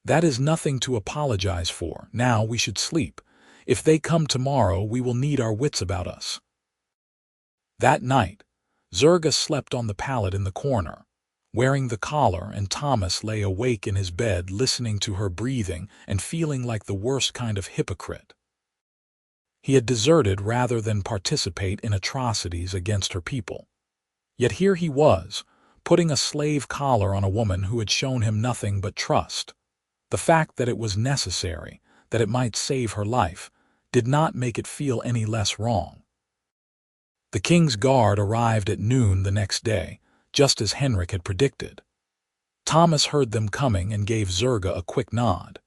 "That is nothing to apologize for. Now we should sleep. If they come tomorrow, we will need our wits about us." That night, Zurga slept on the pallet in the corner, wearing the collar, and Thomas lay awake in his bed listening to her breathing and feeling like the worst kind of hypocrite. He had deserted rather than participate in atrocities against her people. Yet here he was, putting a slave collar on a woman who had shown him nothing but trust. The fact that it was necessary, that it might save her life, did not make it feel any less wrong. The king's guard arrived at noon the next day, just as Henrik had predicted. Thomas heard them coming and gave Zurga a quick nod.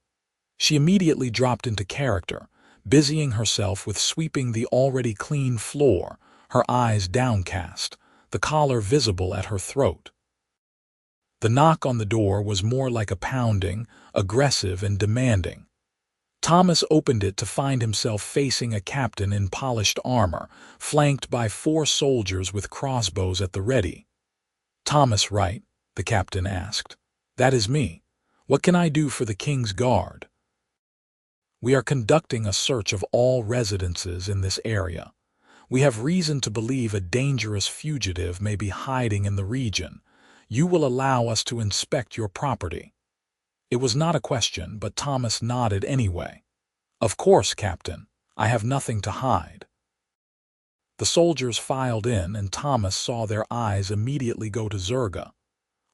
She immediately dropped into character, busying herself with sweeping the already clean floor, her eyes downcast, the collar visible at her throat. The knock on the door was more like a pounding, aggressive and demanding. Thomas opened it to find himself facing a captain in polished armor, flanked by 4 soldiers with crossbows at the ready. "Thomas Wright?" the captain asked. "That is me. What can I do for the king's guard?" "We are conducting a search of all residences in this area. We have reason to believe a dangerous fugitive may be hiding in the region. You will allow us to inspect your property." It was not a question, but Thomas nodded anyway. "Of course, Captain. I have nothing to hide." The soldiers filed in, and Thomas saw their eyes immediately go to Zurga.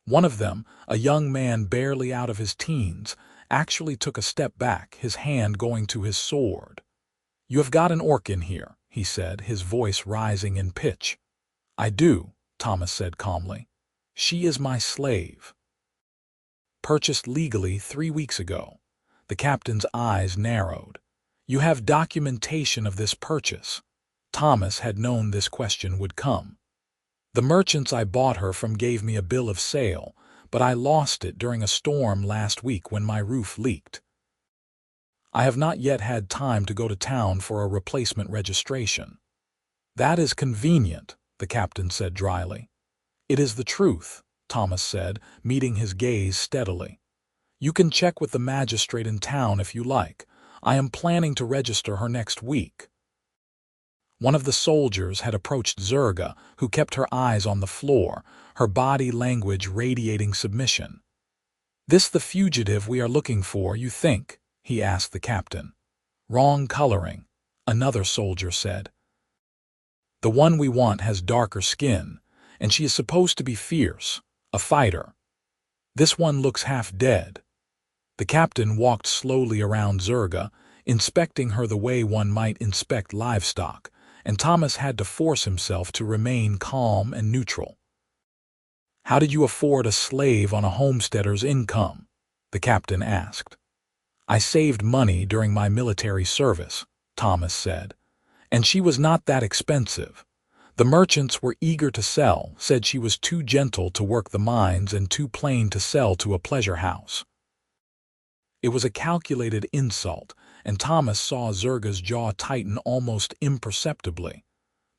One of them, a young man barely out of his teens, actually took a step back, his hand going to his sword. "You have got an orc in here," he said, his voice rising in pitch. "I do," Thomas said calmly. "She is my slave. Purchased legally 3 weeks ago." The captain's eyes narrowed. "You have documentation of this purchase?" Thomas had known this question would come. "The merchants I bought her from gave me a bill of sale, but I lost it during a storm last week when my roof leaked. I have not yet had time to go to town for a replacement registration." "That is convenient," the captain said dryly. "It is the truth," Thomas said, meeting his gaze steadily. "You can check with the magistrate in town if you like. I am planning to register her next week." One of the soldiers had approached Zurga, who kept her eyes on the floor, her body language radiating submission. "This the fugitive we are looking for, you think?" he asked the captain. "Wrong coloring," another soldier said. "The one we want has darker skin, and she is supposed to be fierce, a fighter. This one looks half dead." The captain walked slowly around Zurga, inspecting her the way one might inspect livestock, and Thomas had to force himself to remain calm and neutral. "How did you afford a slave on a homesteader's income?" the captain asked. "I saved money during my military service," Thomas said, "and she was not that expensive. The merchants were eager to sell, said she was too gentle to work the mines and too plain to sell to a pleasure house." It was a calculated insult, and Thomas saw Zurga's jaw tighten almost imperceptibly.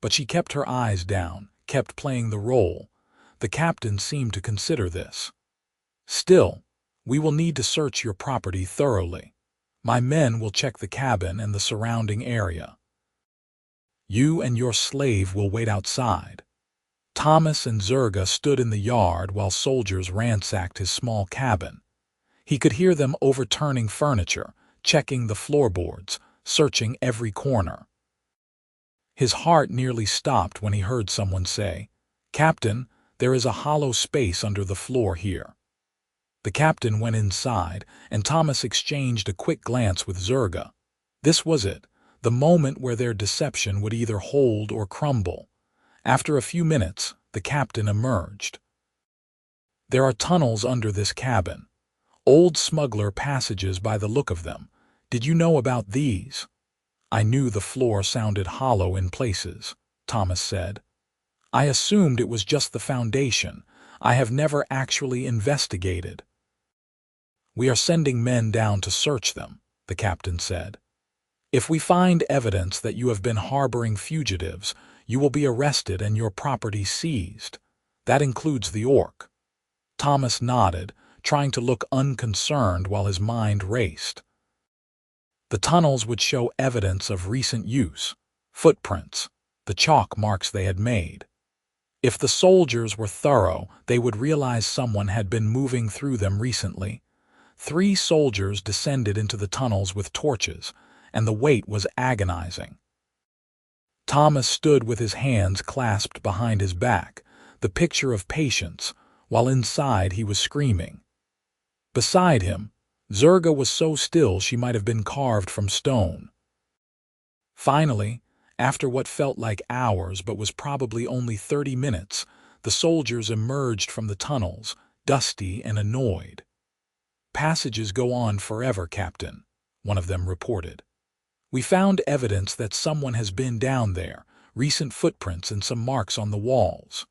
But she kept her eyes down, kept playing the role. The captain seemed to consider this. "Still, we will need to search your property thoroughly. My men will check the cabin and the surrounding area. You and your slave will wait outside." Thomas and Zurga stood in the yard while soldiers ransacked his small cabin. He could hear them overturning furniture, checking the floorboards, searching every corner. His heart nearly stopped when he heard someone say, "Captain, there is a hollow space under the floor here." The captain went inside, and Thomas exchanged a quick glance with Zurga. This was it, the moment where their deception would either hold or crumble. After a few minutes, the captain emerged. "There are tunnels under this cabin. Old smuggler passages by the look of them. Did you know about these?" "I knew the floor sounded hollow in places," Thomas said. "I assumed it was just the foundation. I have never actually investigated." "We are sending men down to search them," the captain said. "If we find evidence that you have been harboring fugitives, you will be arrested and your property seized. That includes the orc." Thomas nodded, trying to look unconcerned while his mind raced. The tunnels would show evidence of recent use, footprints, the chalk marks they had made. If the soldiers were thorough, they would realize someone had been moving through them recently. 3 soldiers descended into the tunnels with torches, and the wait was agonizing. Thomas stood with his hands clasped behind his back, the picture of patience, while inside he was screaming. Beside him, Zurga was so still she might have been carved from stone. Finally, after what felt like hours but was probably only 30 minutes, the soldiers emerged from the tunnels, dusty and annoyed. "Passages go on forever, Captain," one of them reported. "We found evidence that someone has been down there, recent footprints and some marks on the walls."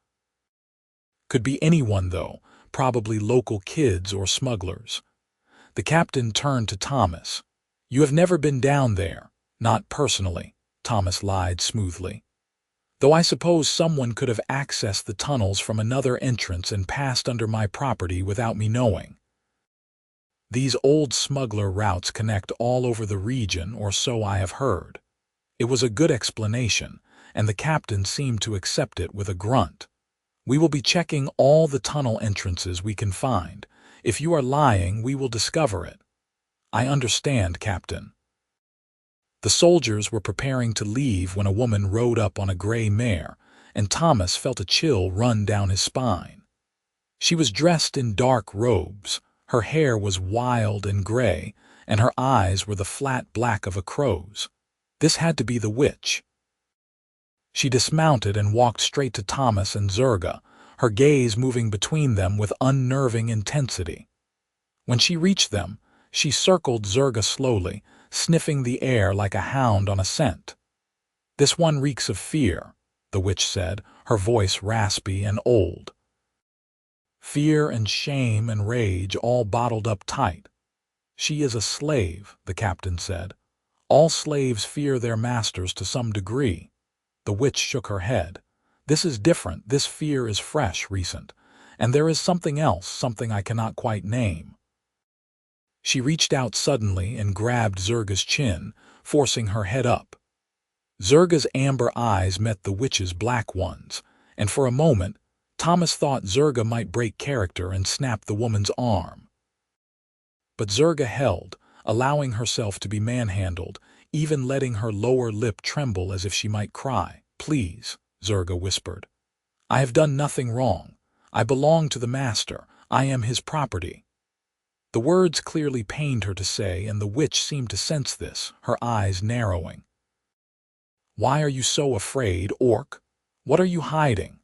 Could be anyone, though, probably local kids or smugglers. The captain turned to Thomas. "You have never been down there." "Not personally," Thomas lied smoothly. "Though I suppose someone could have accessed the tunnels from another entrance and passed under my property without me knowing. These old smuggler routes connect all over the region, or so I have heard." It was a good explanation, and the captain seemed to accept it with a grunt. "We will be checking all the tunnel entrances we can find. If you are lying, we will discover it." "I understand, Captain." The soldiers were preparing to leave when a woman rode up on a gray mare, and Thomas felt a chill run down his spine. She was dressed in dark robes, her hair was wild and gray, and her eyes were the flat black of a crow's. This had to be the witch. She dismounted and walked straight to Thomas and Zurga, her gaze moving between them with unnerving intensity. When she reached them, she circled Zurga slowly, sniffing the air like a hound on a scent. "This one reeks of fear," the witch said, her voice raspy and old. "Fear and shame and rage all bottled up tight." "She is a slave," the captain said. "All slaves fear their masters to some degree." The witch shook her head. "This is different. This fear is fresh, recent. And there is something else, something I cannot quite name." She reached out suddenly and grabbed Zurga's chin, forcing her head up. Zurga's amber eyes met the witch's black ones, and for a moment, Thomas thought Zurga might break character and snap the woman's arm. But Zurga held, allowing herself to be manhandled, even letting her lower lip tremble as if she might cry. "Please," Zurga whispered. "I have done nothing wrong. I belong to the master. I am his property." The words clearly pained her to say, and the witch seemed to sense this, her eyes narrowing. "Why are you so afraid, orc? What are you hiding?"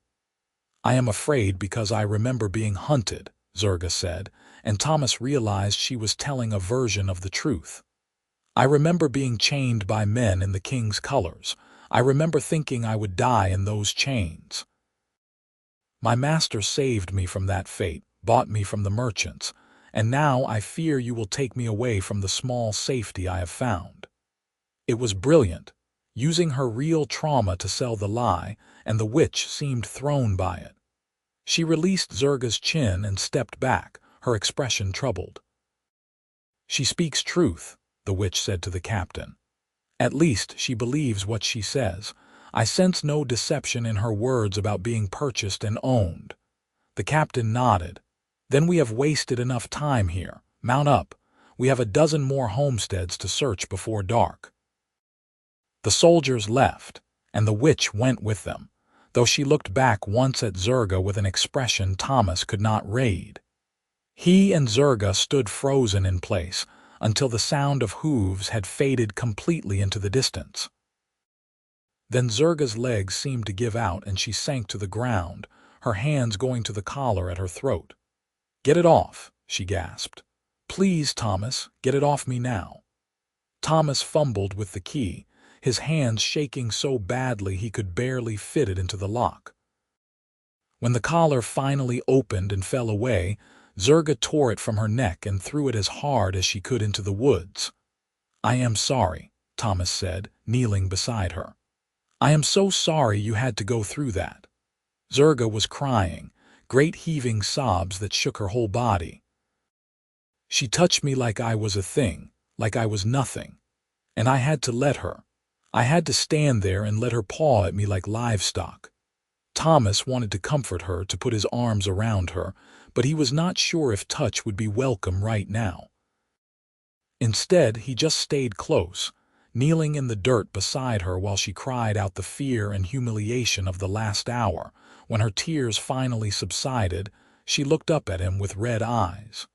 "I am afraid because I remember being hunted," Zurga said, and Thomas realized she was telling a version of the truth. "I remember being chained by men in the king's colors. I remember thinking I would die in those chains. My master saved me from that fate, bought me from the merchants, and now I fear you will take me away from the small safety I have found." It was brilliant, using her real trauma to sell the lie, and the witch seemed thrown by it. She released Zurga's chin and stepped back, her expression troubled. "She speaks truth," the witch said to the captain. "At least she believes what she says. I sense no deception in her words about being purchased and owned." The captain nodded. "Then we have wasted enough time here. Mount up. We have a dozen more homesteads to search before dark." The soldiers left, and the witch went with them, though she looked back once at Zurga with an expression Thomas could not read. He and Zurga stood frozen in place until the sound of hooves had faded completely into the distance. Then Zurga's legs seemed to give out and she sank to the ground, her hands going to the collar at her throat. "Get it off," she gasped. "Please, Thomas, get it off me now." Thomas fumbled with the key, his hands shaking so badly he could barely fit it into the lock. When the collar finally opened and fell away, Zurga tore it from her neck and threw it as hard as she could into the woods. "I am sorry," Thomas said, kneeling beside her. "I am so sorry you had to go through that." Zurga was crying, great heaving sobs that shook her whole body. "She touched me like I was a thing, like I was nothing. And I had to let her. I had to stand there and let her paw at me like livestock." Thomas wanted to comfort her, to put his arms around her, but he was not sure if touch would be welcome right now. Instead, he just stayed close, kneeling in the dirt beside her while she cried out the fear and humiliation of the last hour. When her tears finally subsided, she looked up at him with red eyes.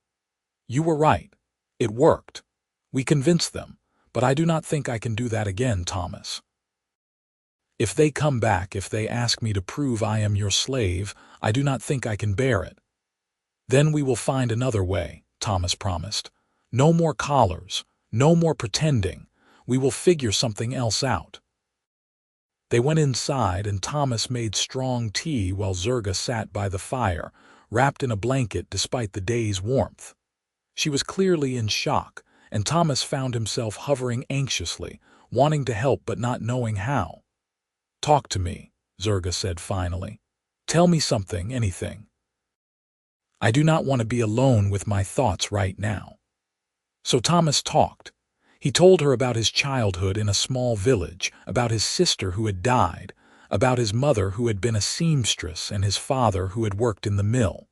"You were right. It worked. We convinced them, but I do not think I can do that again, Thomas. If they come back, if they ask me to prove I am your slave, I do not think I can bear it." "Then we will find another way," Thomas promised. "No more collars, no more pretending. We will figure something else out." They went inside and Thomas made strong tea while Zurga sat by the fire, wrapped in a blanket despite the day's warmth. She was clearly in shock, and Thomas found himself hovering anxiously, wanting to help but not knowing how. "Talk to me," Zurga said finally. "Tell me something, anything. I do not want to be alone with my thoughts right now." So Thomas talked. He told her about his childhood in a small village, about his sister who had died, about his mother who had been a seamstress and his father who had worked in the mill.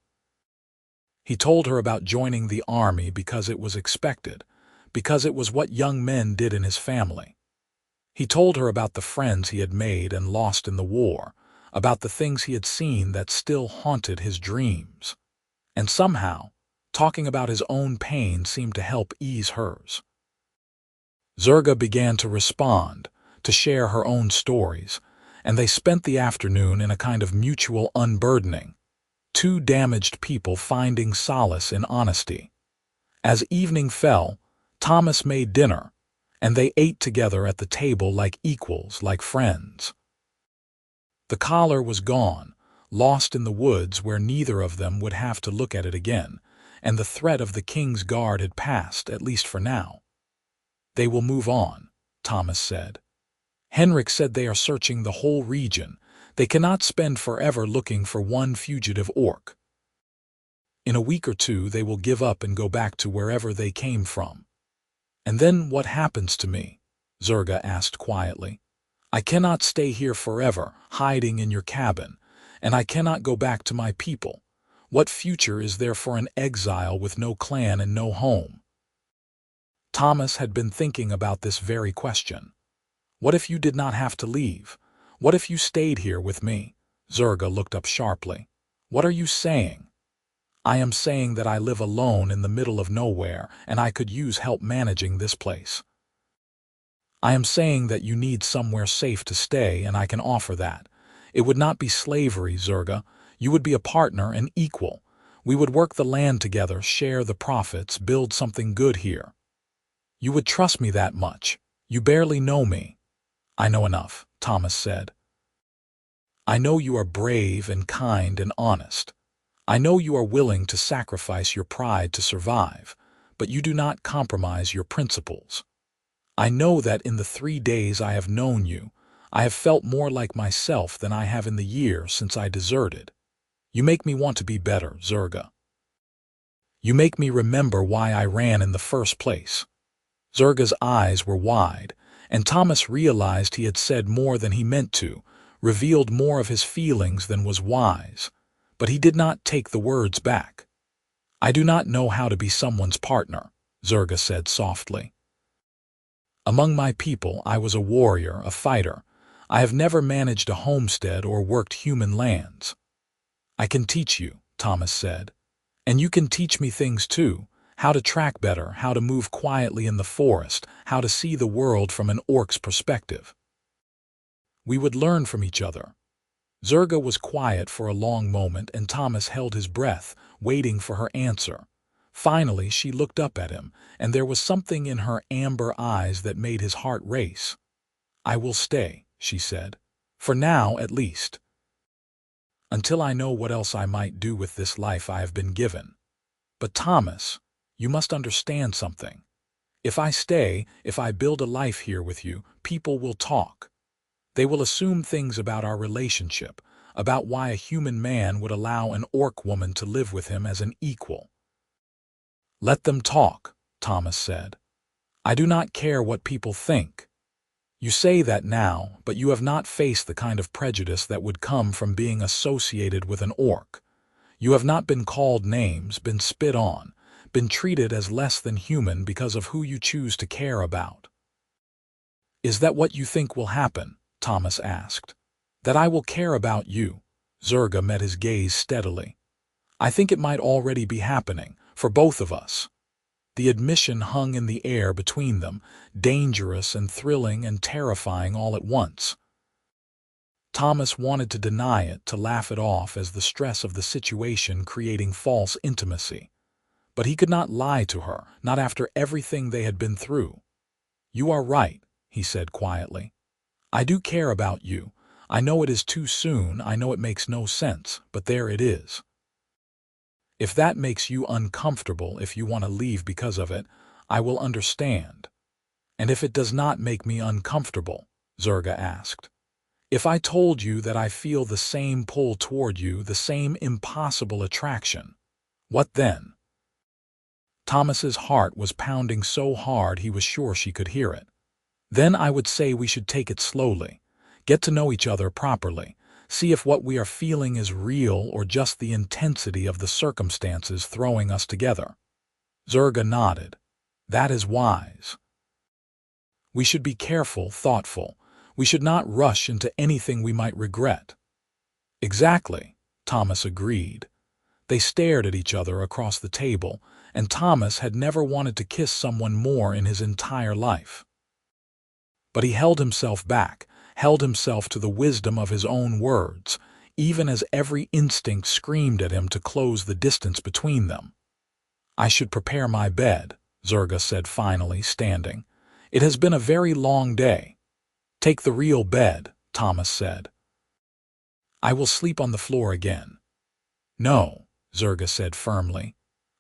He told her about joining the army because it was expected, because it was what young men did in his family. He told her about the friends he had made and lost in the war, about the things he had seen that still haunted his dreams. And somehow, talking about his own pain seemed to help ease hers. Zurga began to respond, to share her own stories, and they spent the afternoon in a kind of mutual unburdening, two damaged people finding solace in honesty. As evening fell, Thomas made dinner, and they ate together at the table like equals, like friends. The collar was gone, lost in the woods where neither of them would have to look at it again, and the threat of the king's guard had passed, at least for now. "They will move on," Thomas said. "Henrik said they are searching the whole region. They cannot spend forever looking for one fugitive orc. In a week or two they will give up and go back to wherever they came from." "And then what happens to me?" Zurga asked quietly. "I cannot stay here forever, hiding in your cabin, and I cannot go back to my people. What future is there for an exile with no clan and no home?" Thomas had been thinking about this very question. "What if you did not have to leave? What if you stayed here with me?" Zurga looked up sharply. "What are you saying?" "I am saying that I live alone in the middle of nowhere, and I could use help managing this place. I am saying that you need somewhere safe to stay, and I can offer that. It would not be slavery, Zurga. You would be a partner, an equal. We would work the land together, share the profits, build something good here. You would trust me that much. You barely know me." "I know enough," Thomas said. "I know you are brave and kind and honest. I know you are willing to sacrifice your pride to survive, but you do not compromise your principles. I know that in the 3 days I have known you, I have felt more like myself than I have in the year since I deserted. You make me want to be better, Zurga. You make me remember why I ran in the first place." Zurga's eyes were wide, and Thomas realized he had said more than he meant to, revealed more of his feelings than was wise, but he did not take the words back. I do not know how to be someone's partner, Zurga said softly. Among my people, I was a warrior, a fighter. I have never managed a homestead or worked human lands. I can teach you, Thomas said. And you can teach me things too, how to track better, how to move quietly in the forest, how to see the world from an orc's perspective. We would learn from each other. Zurga was quiet for a long moment, and Thomas held his breath, waiting for her answer. Finally, she looked up at him, and there was something in her amber eyes that made his heart race. I will stay, she said. For now, at least. Until I know what else I might do with this life I have been given. But Thomas, you must understand something. If I stay, if I build a life here with you, people will talk. They will assume things about our relationship, about why a human man would allow an orc woman to live with him as an equal. Let them talk, Thomas said. I do not care what people think. You say that now, but you have not faced the kind of prejudice that would come from being associated with an orc. You have not been called names, been spit on, been treated as less than human because of who you choose to care about. Is that what you think will happen? Thomas asked. That I will care about you? Zurga met his gaze steadily. I think it might already be happening, for both of us. The admission hung in the air between them, dangerous and thrilling and terrifying all at once. Thomas wanted to deny it, to laugh it off as the stress of the situation creating false intimacy. But he could not lie to her, not after everything they had been through. You are right, he said quietly. I do care about you. I know it is too soon, I know it makes no sense, but there it is. If that makes you uncomfortable, if you want to leave because of it, I will understand. And if it does not make me uncomfortable, Zurga asked. If I told you that I feel the same pull toward you, the same impossible attraction, what then? Thomas's heart was pounding so hard he was sure she could hear it. Then I would say we should take it slowly, get to know each other properly, see if what we are feeling is real or just the intensity of the circumstances throwing us together. Zurga nodded. That is wise. We should be careful, thoughtful. We should not rush into anything we might regret. Exactly, Thomas agreed. They stared at each other across the table, and Thomas had never wanted to kiss someone more in his entire life. But he held himself back, held himself to the wisdom of his own words, even as every instinct screamed at him to close the distance between them. I should prepare my bed, Zurga said finally, standing. It has been a very long day. Take the real bed, Thomas said. I will sleep on the floor again. No, Zurga said firmly.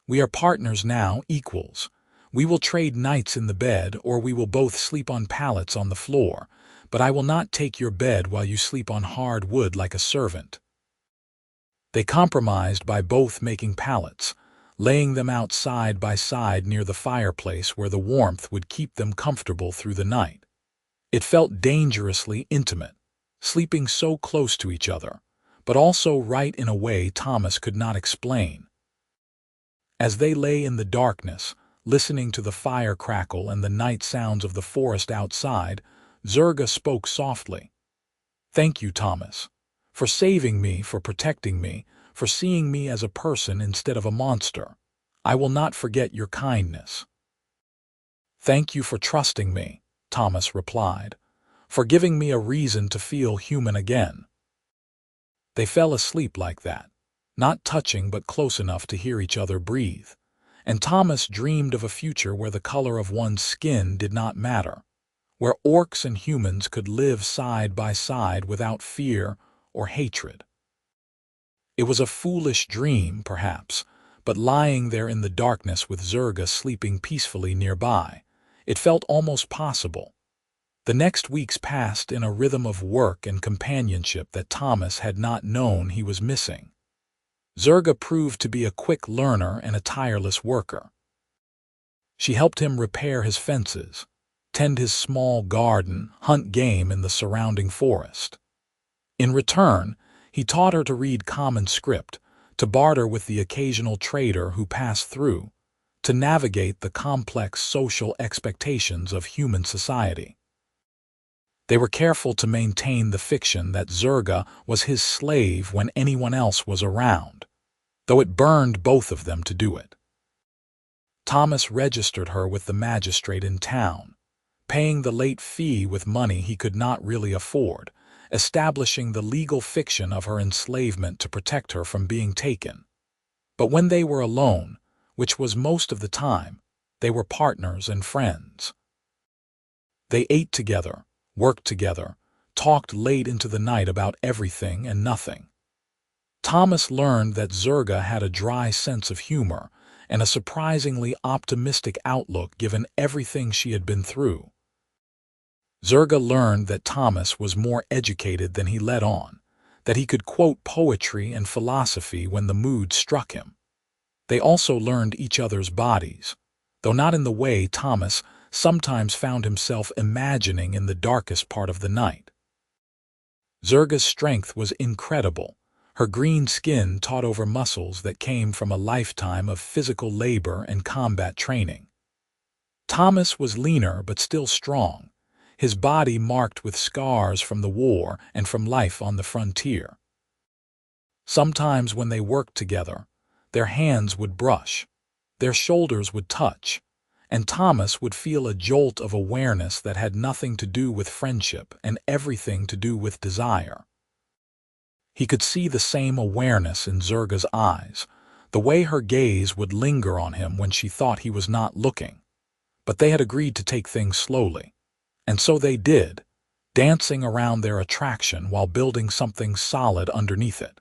We are partners now, equals. We will trade nights in the bed, or we will both sleep on pallets on the floor, but I will not take your bed while you sleep on hard wood like a servant. They compromised by both making pallets, laying them out side by side near the fireplace where the warmth would keep them comfortable through the night. It felt dangerously intimate, sleeping so close to each other, but also right in a way Thomas could not explain. As they lay in the darkness, listening to the fire crackle and the night sounds of the forest outside, Zurga spoke softly. Thank you, Thomas, for saving me, for protecting me, for seeing me as a person instead of a monster. I will not forget your kindness. Thank you for trusting me, Thomas replied, for giving me a reason to feel human again. They fell asleep like that, not touching but close enough to hear each other breathe. And Thomas dreamed of a future where the color of one's skin did not matter, where orcs and humans could live side by side without fear or hatred. It was a foolish dream, perhaps, but lying there in the darkness with Zurga sleeping peacefully nearby, it felt almost possible. The next weeks passed in a rhythm of work and companionship that Thomas had not known he was missing. Zurga proved to be a quick learner and a tireless worker. She helped him repair his fences, tend his small garden, hunt game in the surrounding forest. In return, he taught her to read common script, to barter with the occasional trader who passed through, to navigate the complex social expectations of human society. They were careful to maintain the fiction that Zurga was his slave when anyone else was around, though it burned both of them to do it. Thomas registered her with the magistrate in town, paying the late fee with money he could not really afford, establishing the legal fiction of her enslavement to protect her from being taken. But when they were alone, which was most of the time, they were partners and friends. They ate together, worked together, talked late into the night about everything and nothing. Thomas learned that Zurga had a dry sense of humor and a surprisingly optimistic outlook given everything she had been through. Zurga learned that Thomas was more educated than he let on, that he could quote poetry and philosophy when the mood struck him. They also learned each other's bodies, though not in the way Thomas sometimes found himself imagining in the darkest part of the night. Zurga's strength was incredible. Her green skin taught over muscles that came from a lifetime of physical labor and combat training. Thomas was leaner but still strong, his body marked with scars from the war and from life on the frontier. Sometimes when they worked together, their hands would brush, their shoulders would touch, and Thomas would feel a jolt of awareness that had nothing to do with friendship and everything to do with desire. He could see the same awareness in Zurga's eyes, the way her gaze would linger on him when she thought he was not looking. But they had agreed to take things slowly, and so they did, dancing around their attraction while building something solid underneath it.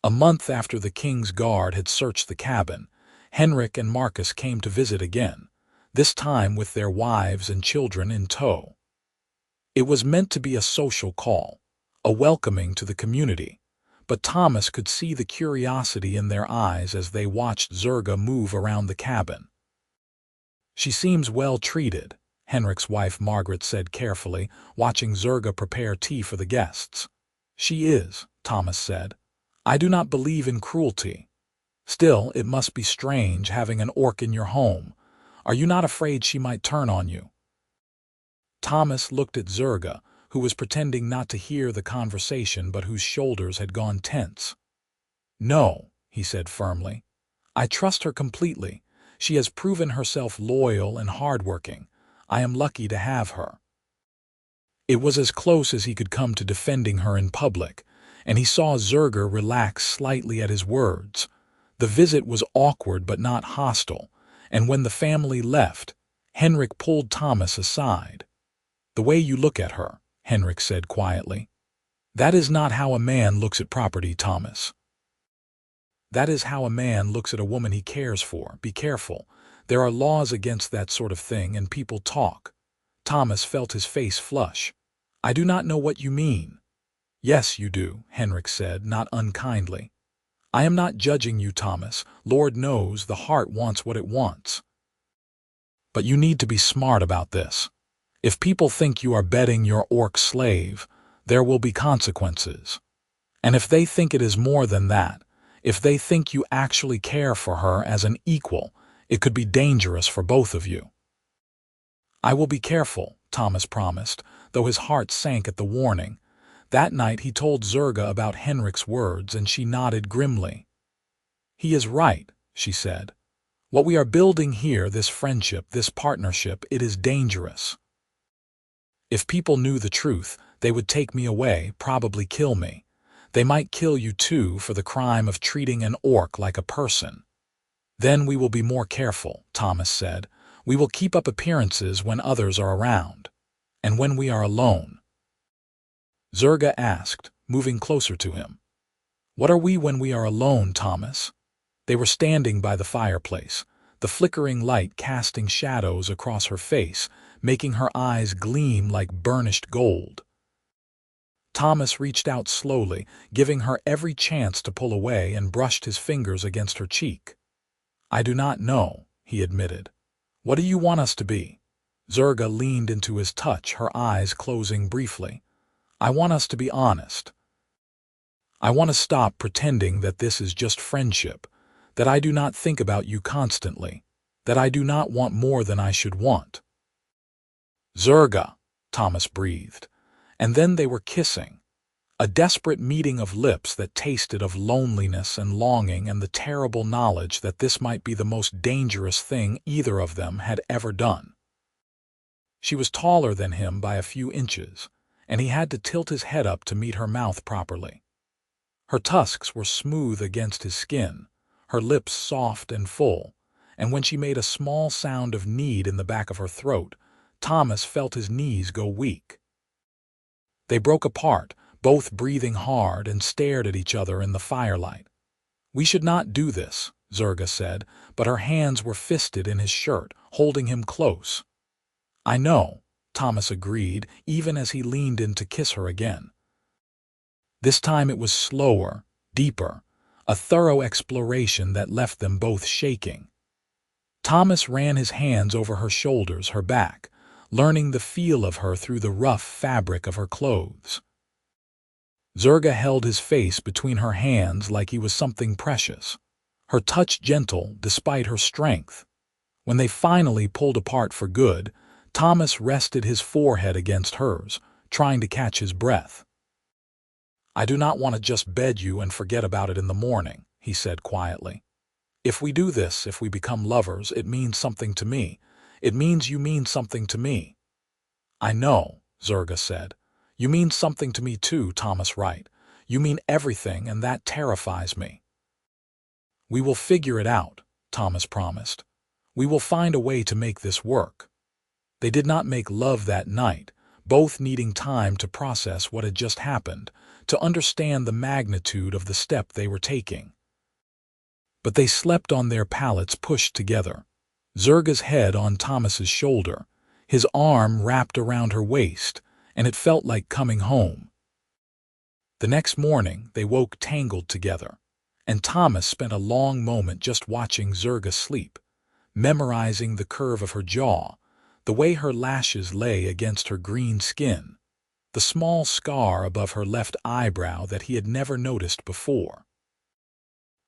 A month after the king's guard had searched the cabin, Henrik and Marcus came to visit again, this time with their wives and children in tow. It was meant to be a social call, a welcoming to the community, but Thomas could see the curiosity in their eyes as they watched Zurga move around the cabin. "She seems well treated," Henrik's wife Margaret said carefully, watching Zurga prepare tea for the guests. "She is," Thomas said. "I do not believe in cruelty. Still, it must be strange having an orc in your home. Are you not afraid she might turn on you?" Thomas looked at Zurga, who was pretending not to hear the conversation but whose shoulders had gone tense. "No," he said firmly. "I trust her completely. She has proven herself loyal and hardworking. I am lucky to have her." It was as close as he could come to defending her in public, and he saw Zurga relax slightly at his words. The visit was awkward but not hostile, and when the family left, Henrik pulled Thomas aside. "The way you look at her," Henrik said quietly. "That is not how a man looks at property, Thomas. That is how a man looks at a woman he cares for. Be careful. There are laws against that sort of thing, and people talk." Thomas felt his face flush. "I do not know what you mean." "Yes, you do," Henrik said, not unkindly. "I am not judging you, Thomas. Lord knows the heart wants what it wants. But you need to be smart about this. If people think you are betting your orc slave, there will be consequences. And if they think it is more than that, if they think you actually care for her as an equal, it could be dangerous for both of you." "I will be careful," Thomas promised, though his heart sank at the warning. That night he told Zurga about Henrik's words, and she nodded grimly. "He is right," she said. "What we are building here, this friendship, this partnership, it is dangerous. If people knew the truth, they would take me away, probably kill me. They might kill you too for the crime of treating an orc like a person." "Then we will be more careful," Thomas said. "We will keep up appearances when others are around. And when we are alone." Zurga asked, moving closer to him. "What are we when we are alone, Thomas?" They were standing by the fireplace, the flickering light casting shadows across her face, making her eyes gleam like burnished gold. Thomas reached out slowly, giving her every chance to pull away, and brushed his fingers against her cheek. "I do not know," he admitted. "What do you want us to be?" Zurga leaned into his touch, her eyes closing briefly. "I want us to be honest." I want to stop pretending that this is just friendship, that I do not think about you constantly, that I do not want more than I should want." "Zurga," Thomas breathed, and then they were kissing, a desperate meeting of lips that tasted of loneliness and longing and the terrible knowledge that this might be the most dangerous thing either of them had ever done. She was taller than him by a few inches, and he had to tilt his head up to meet her mouth properly. Her tusks were smooth against his skin, her lips soft and full, and when she made a small sound of need in the back of her throat, Thomas felt his knees go weak. They broke apart, both breathing hard, and stared at each other in the firelight. "We should not do this," Zurga said, but her hands were fisted in his shirt, holding him close. "I know," Thomas agreed, even as he leaned in to kiss her again. This time it was slower, deeper, a thorough exploration that left them both shaking. Thomas ran his hands over her shoulders, her back, learning the feel of her through the rough fabric of her clothes. Zurga held his face between her hands like he was something precious, her touch gentle despite her strength. When they finally pulled apart for good, Thomas rested his forehead against hers, trying to catch his breath. "I do not want to just bed you and forget about it in the morning," he said quietly. "If we do this, if we become lovers, it means something to me. It means you mean something to me." "I know," Zurga said. "You mean something to me too, Thomas Wright. You mean everything, and that terrifies me." "We will figure it out," Thomas promised. "We will find a way to make this work." They did not make love that night, both needing time to process what had just happened, to understand the magnitude of the step they were taking. But they slept on their pallets pushed together, Zurga's head on Thomas's shoulder, his arm wrapped around her waist, and it felt like coming home. The next morning they woke tangled together, and Thomas spent a long moment just watching Zurga sleep, memorizing the curve of her jaw, the way her lashes lay against her green skin, the small scar above her left eyebrow that he had never noticed before.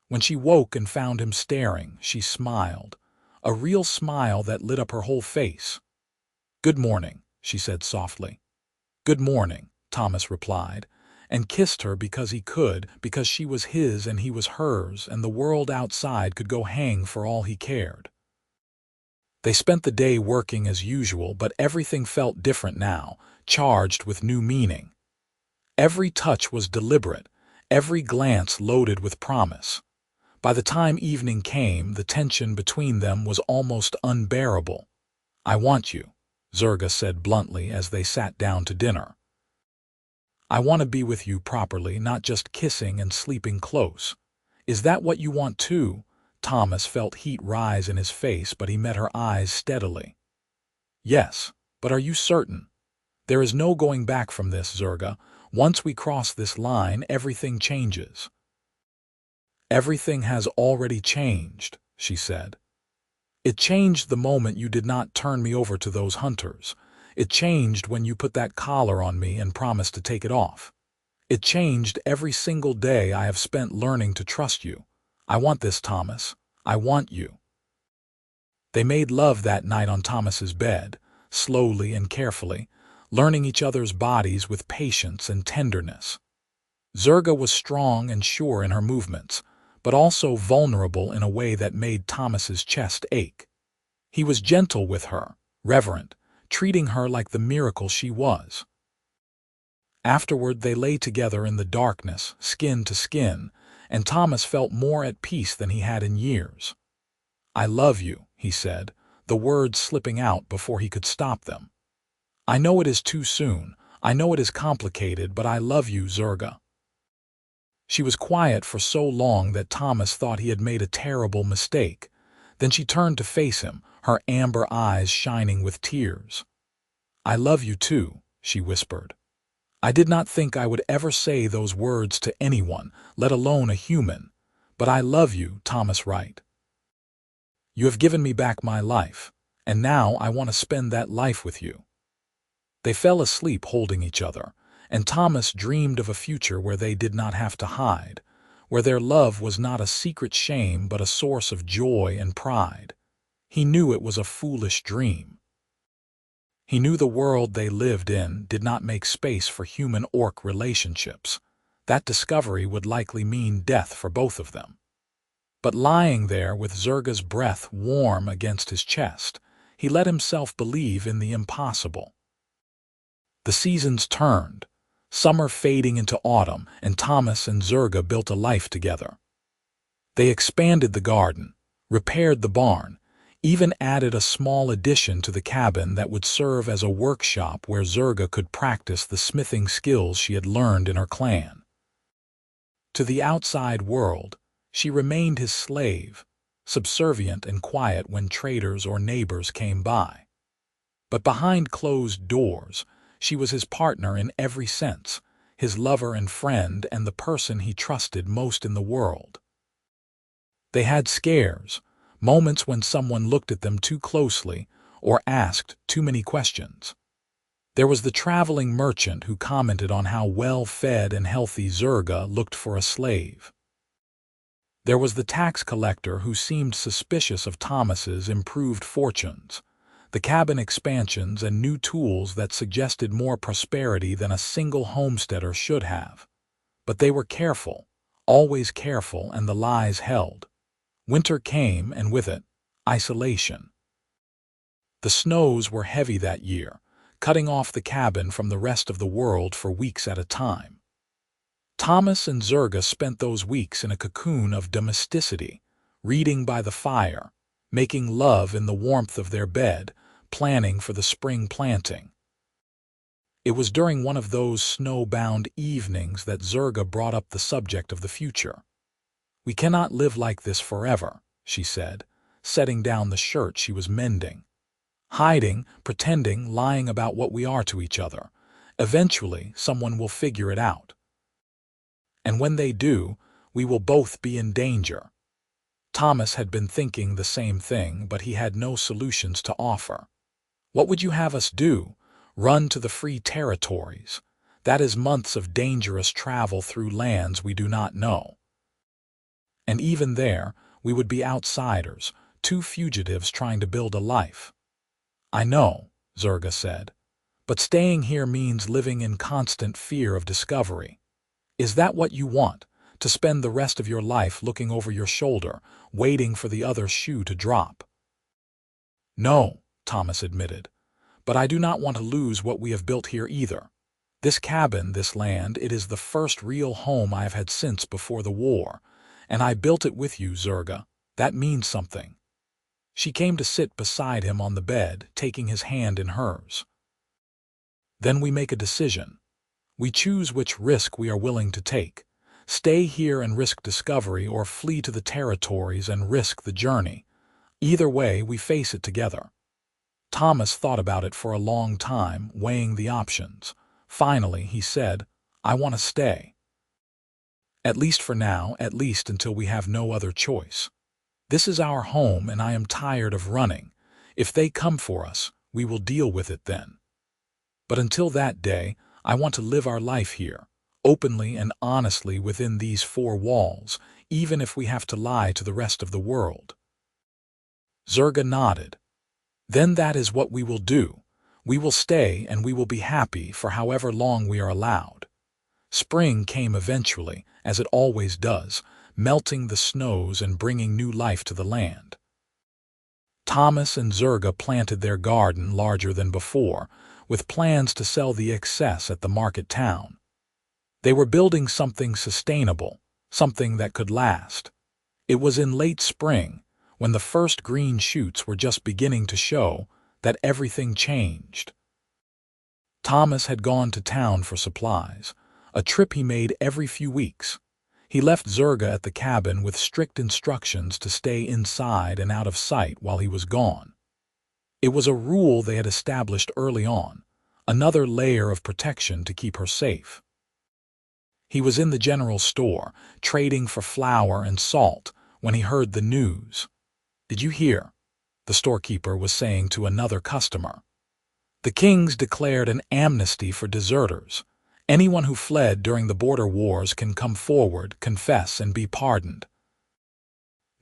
When she woke and found him staring, she smiled, a real smile that lit up her whole face. "Good morning," she said softly. "Good morning," Thomas replied, and kissed her because he could, because she was his and he was hers, and the world outside could go hang for all he cared. They spent the day working as usual, but everything felt different now, charged with new meaning. Every touch was deliberate, every glance loaded with promise. By the time evening came, the tension between them was almost unbearable. "I want you," Zurga said bluntly as they sat down to dinner. "I want to be with you properly, not just kissing and sleeping close." "Is that what you want too?" Thomas felt heat rise in his face, but he met her eyes steadily. "Yes, but are you certain? There is no going back from this, Zurga. Once we cross this line, everything changes." "Everything has already changed," she said. "It changed the moment you did not turn me over to those hunters. It changed when you put that collar on me and promised to take it off. It changed every single day I have spent learning to trust you. I want this, Thomas. I want you." They made love that night on Thomas's bed, slowly and carefully, learning each other's bodies with patience and tenderness. Zurga was strong and sure in her movements, but also vulnerable in a way that made Thomas's chest ache. He was gentle with her, reverent, treating her like the miracle she was. Afterward they lay together in the darkness, skin to skin, and Thomas felt more at peace than he had in years. "I love you," he said, the words slipping out before he could stop them. "I know it is too soon, I know it is complicated, but I love you, Zurga." She was quiet for so long that Thomas thought he had made a terrible mistake. Then she turned to face him, her amber eyes shining with tears. "I love you too," she whispered. "I did not think I would ever say those words to anyone, let alone a human. But I love you, Thomas Wright. You have given me back my life, and now I want to spend that life with you." They fell asleep holding each other, and Thomas dreamed of a future where they did not have to hide, where their love was not a secret shame but a source of joy and pride. He knew it was a foolish dream. He knew the world they lived in did not make space for human-orc relationships. That discovery would likely mean death for both of them. But lying there with Zurga's breath warm against his chest, he let himself believe in the impossible. The seasons turned, summer fading into autumn, and Thomas and Zurga built a life together. They expanded the garden, repaired the barn, even added a small addition to the cabin that would serve as a workshop where Zurga could practice the smithing skills she had learned in her clan. To the outside world, she remained his slave, subservient and quiet when traders or neighbors came by. But behind closed doors, she was his partner in every sense, his lover and friend and the person he trusted most in the world. They had scares, moments when someone looked at them too closely or asked too many questions. There was the traveling merchant who commented on how well-fed and healthy Zurga looked for a slave. There was the tax collector who seemed suspicious of Thomas's improved fortunes, the cabin expansions and new tools that suggested more prosperity than a single homesteader should have. But they were careful, always careful, and the lies held. Winter came, and with it, isolation. The snows were heavy that year, cutting off the cabin from the rest of the world for weeks at a time. Thomas and Zurga spent those weeks in a cocoon of domesticity, reading by the fire, making love in the warmth of their bed, planning for the spring planting. It was during one of those snow-bound evenings that Zurga brought up the subject of the future. "We cannot live like this forever," she said, setting down the shirt she was mending. "Hiding, pretending, lying about what we are to each other. Eventually, someone will figure it out. And when they do, we will both be in danger." Thomas had been thinking the same thing, but he had no solutions to offer. "What would you have us do? Run to the free territories? That is months of dangerous travel through lands we do not know. And even there, we would be outsiders, two fugitives trying to build a life." "I know," Zurga said, "but staying here means living in constant fear of discovery. Is that what you want, to spend the rest of your life looking over your shoulder, waiting for the other shoe to drop?" "No," Thomas admitted, "but I do not want to lose what we have built here either. This cabin, this land, it is the first real home I have had since before the war. And I built it with you, Zurga. That means something." She came to sit beside him on the bed, taking his hand in hers. "Then we make a decision. We choose which risk we are willing to take. Stay here and risk discovery, or flee to the territories and risk the journey. Either way, we face it together." Thomas thought about it for a long time, weighing the options. Finally, he said, "I want to stay. At least for now, at least until we have no other choice. This is our home, and I am tired of running. If they come for us, we will deal with it then. But until that day, I want to live our life here, openly and honestly within these four walls, even if we have to lie to the rest of the world." Zurga nodded. "Then that is what we will do. We will stay, and we will be happy for however long we are allowed." Spring came eventually, as it always does, melting the snows and bringing new life to the land. Thomas and Zurga planted their garden larger than before, with plans to sell the excess at the market town. They were building something sustainable, something that could last. It was in late spring, when the first green shoots were just beginning to show, that everything changed. Thomas had gone to town for supplies, a trip he made every few weeks. He left Zurga at the cabin with strict instructions to stay inside and out of sight while he was gone. It was a rule they had established early on, another layer of protection to keep her safe. He was in the general store, trading for flour and salt, when he heard the news. "Did you hear?" the storekeeper was saying to another customer. "The kings declared an amnesty for deserters. Anyone who fled during the border wars can come forward, confess, and be pardoned.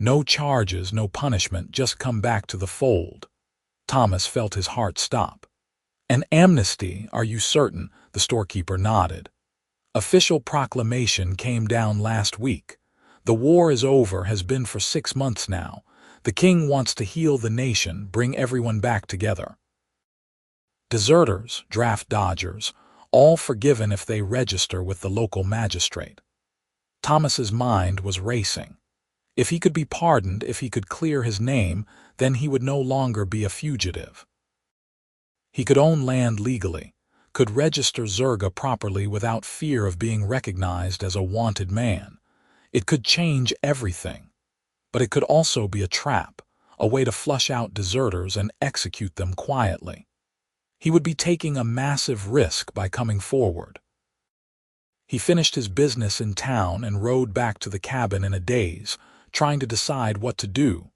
No charges, no punishment, just come back to the fold. Thomas felt his heart stop. An amnesty, are you certain? The storekeeper nodded. Official proclamation came down last week. The war is over, has been for 6 months now. The king wants to heal the nation, bring everyone back together. Deserters, draft dodgers, all forgiven if they register with the local magistrate. Thomas's mind was racing. If he could be pardoned, if he could clear his name, then he would no longer be a fugitive. He could own land legally, could register Zurga properly without fear of being recognized as a wanted man. It could change everything. But it could also be a trap, a way to flush out deserters and execute them quietly. He would be taking a massive risk by coming forward. He finished his business in town and rode back to the cabin in a daze, trying to decide what to do.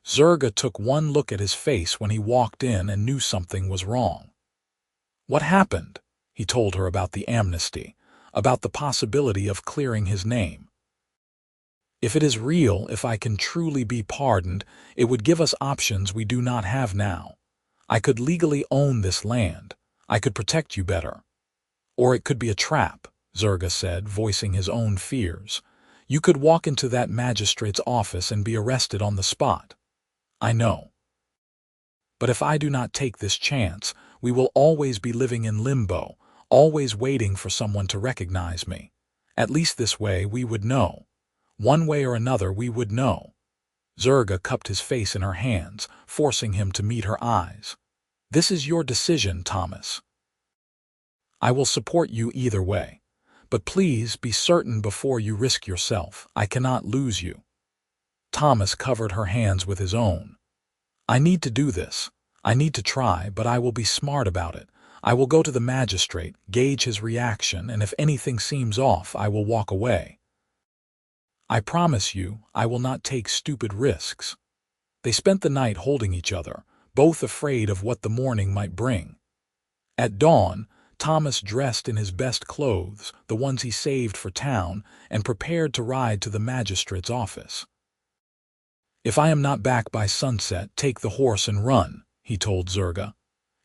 Zurga took one look at his face when he walked in and knew something was wrong. What happened? He told her about the amnesty, about the possibility of clearing his name. If it is real, if I can truly be pardoned, it would give us options we do not have now. I could legally own this land. I could protect you better. Or it could be a trap, Zurga said, voicing his own fears. You could walk into that magistrate's office and be arrested on the spot. I know. But if I do not take this chance, we will always be living in limbo, always waiting for someone to recognize me. At least this way we would know. One way or another we would know. Zurga cupped his face in her hands, forcing him to meet her eyes. This is your decision, Thomas. I will support you either way. But please be certain before you risk yourself. I cannot lose you. Thomas covered her hands with his own. I need to do this. I need to try, but I will be smart about it. I will go to the magistrate, gauge his reaction, and if anything seems off, I will walk away. I promise you, I will not take stupid risks. They spent the night holding each other, both afraid of what the morning might bring. At dawn, Thomas dressed in his best clothes, the ones he saved for town, and prepared to ride to the magistrate's office. If I am not back by sunset, take the horse and run, he told Zurga.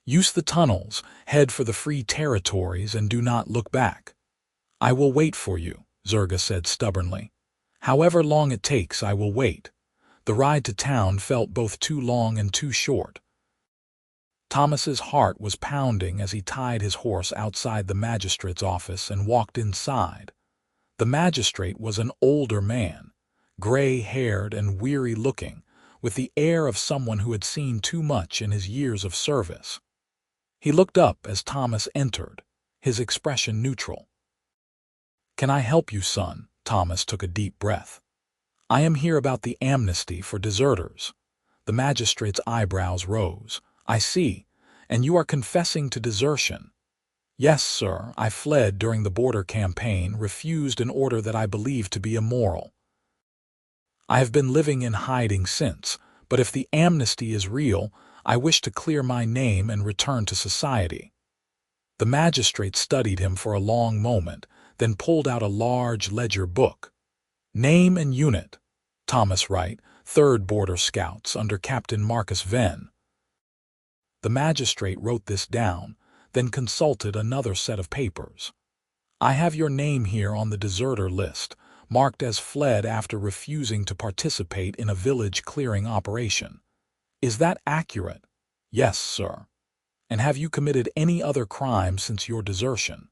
Use the tunnels, head for the free territories, and do not look back. I will wait for you, Zurga said stubbornly. However long it takes, I will wait. The ride to town felt both too long and too short. Thomas's heart was pounding as he tied his horse outside the magistrate's office and walked inside. The magistrate was an older man, gray-haired and weary-looking, with the air of someone who had seen too much in his years of service. He looked up as Thomas entered, his expression neutral. Can I help you, son? Thomas took a deep breath. I am here about the amnesty for deserters. The magistrate's eyebrows rose. I see, and you are confessing to desertion. Yes, sir, I fled during the border campaign, refused an order that I believed to be immoral. I have been living in hiding since, but if the amnesty is real, I wish to clear my name and return to society. The magistrate studied him for a long moment, then pulled out a large ledger book. Name and unit: Thomas Wright, 3rd Border Scouts, under Captain Marcus Venn. The magistrate wrote this down, then consulted another set of papers. I have your name here on the deserter list, marked as fled after refusing to participate in a village clearing operation. Is that accurate? Yes, sir. And have you committed any other crime since your desertion?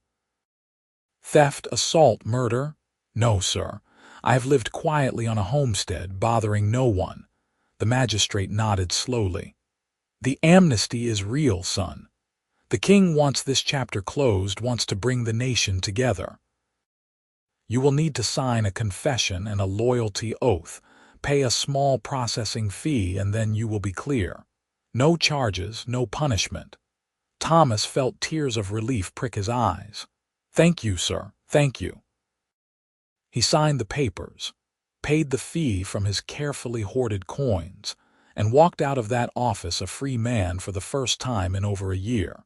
Theft, assault, murder? No, sir. I have lived quietly on a homestead, bothering no one. The magistrate nodded slowly. The amnesty is real, son. The king wants this chapter closed, wants to bring the nation together. You will need to sign a confession and a loyalty oath, pay a small processing fee, and then you will be clear. No charges, no punishment. Thomas felt tears of relief prick his eyes. Thank you, sir, thank you. He signed the papers, paid the fee from his carefully hoarded coins, and walked out of that office a free man for the first time in over a year.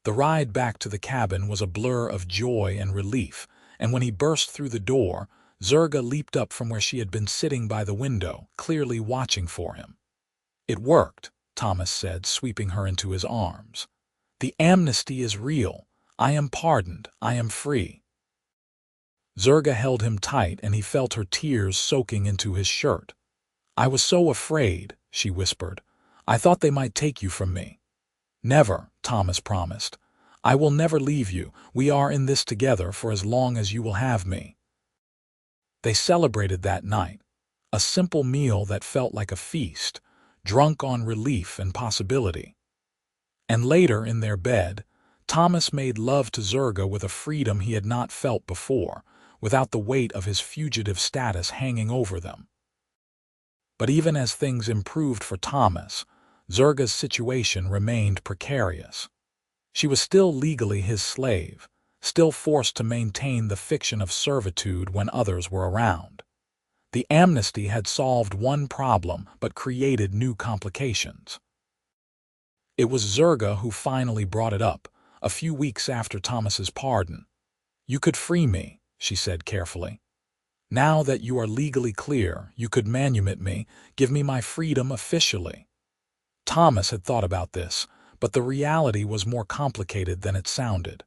The ride back to the cabin was a blur of joy and relief, and when he burst through the door, Zurga leaped up from where she had been sitting by the window, clearly watching for him. "It worked," Thomas said, sweeping her into his arms. "The amnesty is real. I am pardoned. I am free." Zurga held him tight, and he felt her tears soaking into his shirt. "I was so afraid," she whispered. "I thought they might take you from me." "Never," Thomas promised. "I will never leave you. We are in this together for as long as you will have me." They celebrated that night, a simple meal that felt like a feast, drunk on relief and possibility. And later, in their bed, Thomas made love to Zurga with a freedom he had not felt before, without the weight of his fugitive status hanging over them. But even as things improved for Thomas, Zurga's situation remained precarious. She was still legally his slave, still forced to maintain the fiction of servitude when others were around. The amnesty had solved one problem but created new complications. It was Zurga who finally brought it up, a few weeks after Thomas's pardon. "You could free me," she said carefully. "Now that you are legally clear, you could manumit me, give me my freedom officially." Thomas had thought about this, but the reality was more complicated than it sounded.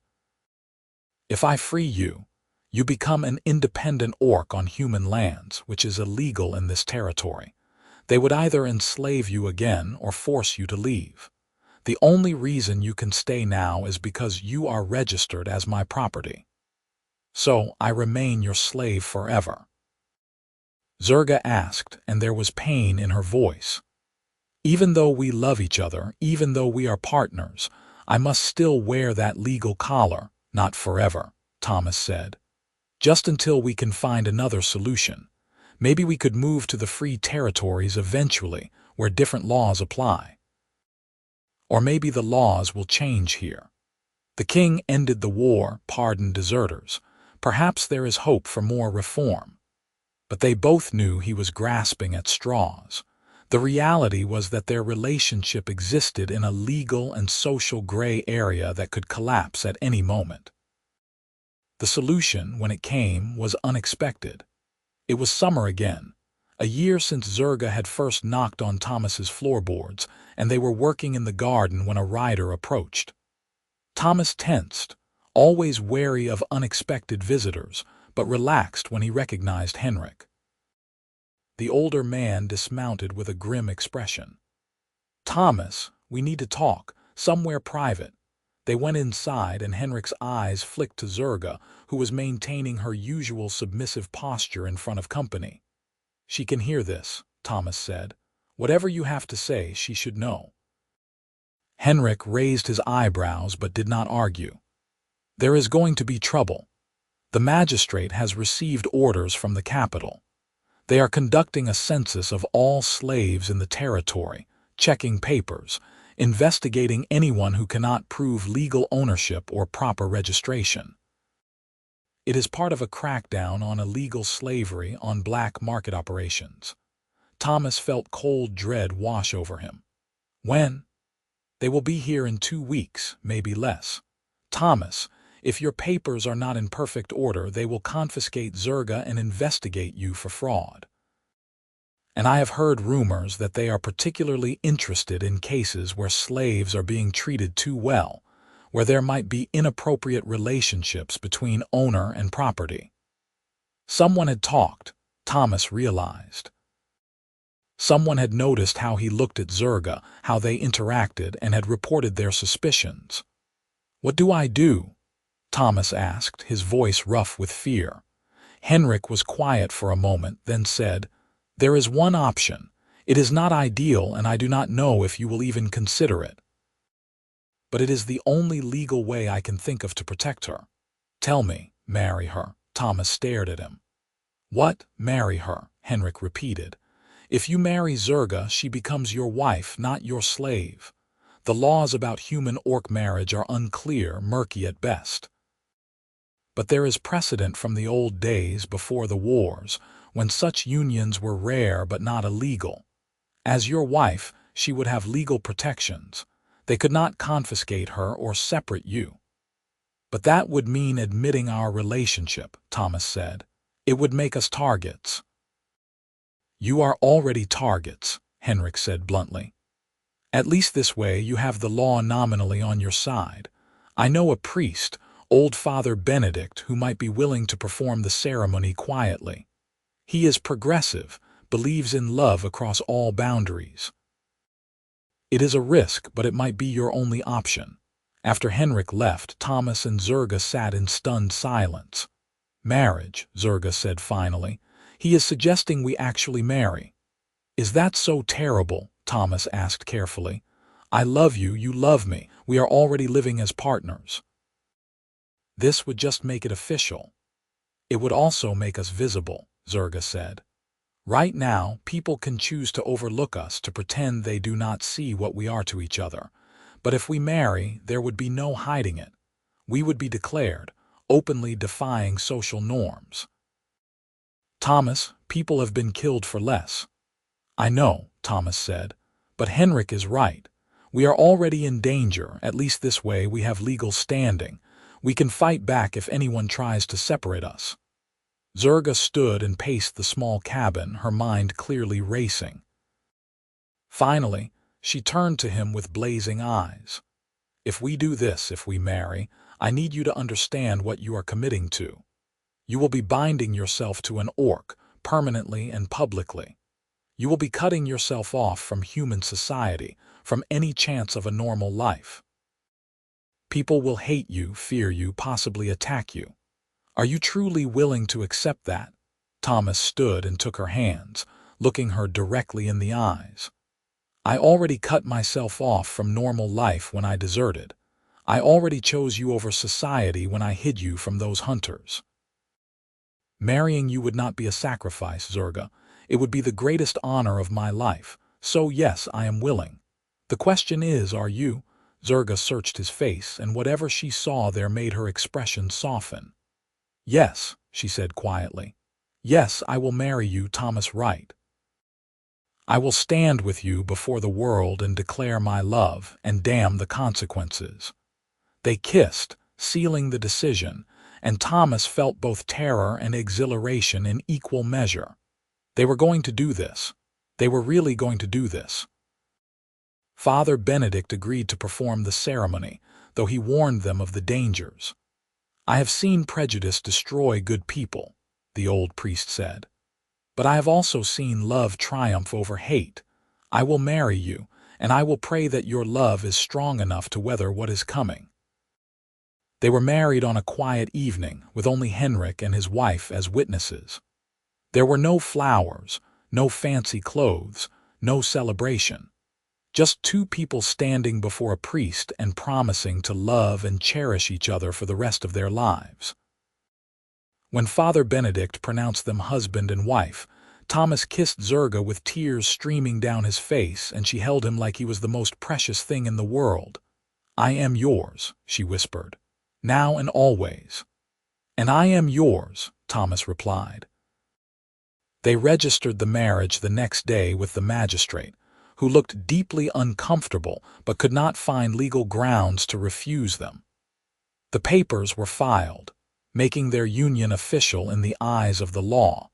"If I free you, you become an independent orc on human lands, which is illegal in this territory. They would either enslave you again or force you to leave. The only reason you can stay now is because you are registered as my property. So I remain your slave forever." Zurga asked, and there was pain in her voice. "Even though we love each other, even though we are partners, I must still wear that legal collar." "Not forever," Thomas said. "Just until we can find another solution. Maybe we could move to the free territories eventually, where different laws apply. Or maybe the laws will change here. The king ended the war, pardoned deserters. Perhaps there is hope for more reform." But they both knew he was grasping at straws. The reality was that their relationship existed in a legal and social gray area that could collapse at any moment. The solution, when it came, was unexpected. It was summer again, a year since Zurga had first knocked on Thomas's floorboards, and they were working in the garden when a rider approached. Thomas tensed, always wary of unexpected visitors, but relaxed when he recognized Henrik. The older man dismounted with a grim expression. "Thomas, we need to talk, somewhere private." They went inside, and Henrik's eyes flicked to Zurga, who was maintaining her usual submissive posture in front of company. "She can hear this," Thomas said. "Whatever you have to say, she should know." Henrik raised his eyebrows but did not argue. "There is going to be trouble. The magistrate has received orders from the capital. They are conducting a census of all slaves in the territory, checking papers, investigating anyone who cannot prove legal ownership or proper registration. It is part of a crackdown on illegal slavery on black market operations." Thomas felt cold dread wash over him. "When?" "They will be here in 2 weeks, maybe less. Thomas, if your papers are not in perfect order, they will confiscate Zurga and investigate you for fraud. And I have heard rumors that they are particularly interested in cases where slaves are being treated too well, where there might be inappropriate relationships between owner and property." Someone had talked, Thomas realized. Someone had noticed how he looked at Zurga, how they interacted, and had reported their suspicions. "What do I do?" Thomas asked, his voice rough with fear. Henrik was quiet for a moment, then said, "There is one option. It is not ideal, and I do not know if you will even consider it. But it is the only legal way I can think of to protect her." "Tell me." "Marry her." Thomas stared at him. "What? Marry her?" Henrik repeated. "If you marry Zurga, she becomes your wife, not your slave. The laws about human orc marriage are unclear, murky at best. But there is precedent from the old days before the wars, when such unions were rare but not illegal. As your wife, she would have legal protections. They could not confiscate her or separate you. But that would mean admitting our relationship, Thomas said. It would make us targets. You are already targets, Henrik said bluntly. At least this way you have the law nominally on your side. I know a priest, old Father Benedict, who might be willing to perform the ceremony quietly. He is progressive, believes in love across all boundaries. It is a risk, but it might be your only option. After Henrik left, Thomas and Zurga sat in stunned silence. Marriage, Zurga said finally. He is suggesting we actually marry. Is that so terrible? Thomas asked carefully. I love you, you love me. We are already living as partners. This would just make it official. It would also make us visible, Zurga said. Right now, people can choose to overlook us, to pretend they do not see what we are to each other. But if we marry, there would be no hiding it. We would be declared, openly defying social norms. Thomas, people have been killed for less. I know, Thomas said, but Henrik is right. We are already in danger. At least this way we have legal standing. We can fight back if anyone tries to separate us. Zurga stood and paced the small cabin, her mind clearly racing. Finally, she turned to him with blazing eyes. If we do this, if we marry, I need you to understand what you are committing to. You will be binding yourself to an orc, permanently and publicly. You will be cutting yourself off from human society, from any chance of a normal life. People will hate you, fear you, possibly attack you. Are you truly willing to accept that? Thomas stood and took her hands, looking her directly in the eyes. I already cut myself off from normal life when I deserted. I already chose you over society when I hid you from those hunters. Marrying you would not be a sacrifice, Zurga. It would be the greatest honor of my life. So yes, I am willing. The question is, are you? Zurga searched his face, and whatever she saw there made her expression soften. Yes, she said quietly. Yes, I will marry you, Thomas Wright. I will stand with you before the world and declare my love, and damn the consequences. They kissed, sealing the decision, and Thomas felt both terror and exhilaration in equal measure. They were going to do this. They were really going to do this. Father Benedict agreed to perform the ceremony, though he warned them of the dangers. I have seen prejudice destroy good people, the old priest said. But I have also seen love triumph over hate. I will marry you, and I will pray that your love is strong enough to weather what is coming. They were married on a quiet evening, with only Henrik and his wife as witnesses. There were no flowers, no fancy clothes, no celebration. Just two people standing before a priest and promising to love and cherish each other for the rest of their lives. When Father Benedict pronounced them husband and wife, Thomas kissed Zurga with tears streaming down his face, and she held him like he was the most precious thing in the world. I am yours, she whispered, now and always. And I am yours, Thomas replied. They registered the marriage the next day with the magistrate, who looked deeply uncomfortable but could not find legal grounds to refuse them. The papers were filed, making their union official in the eyes of the law.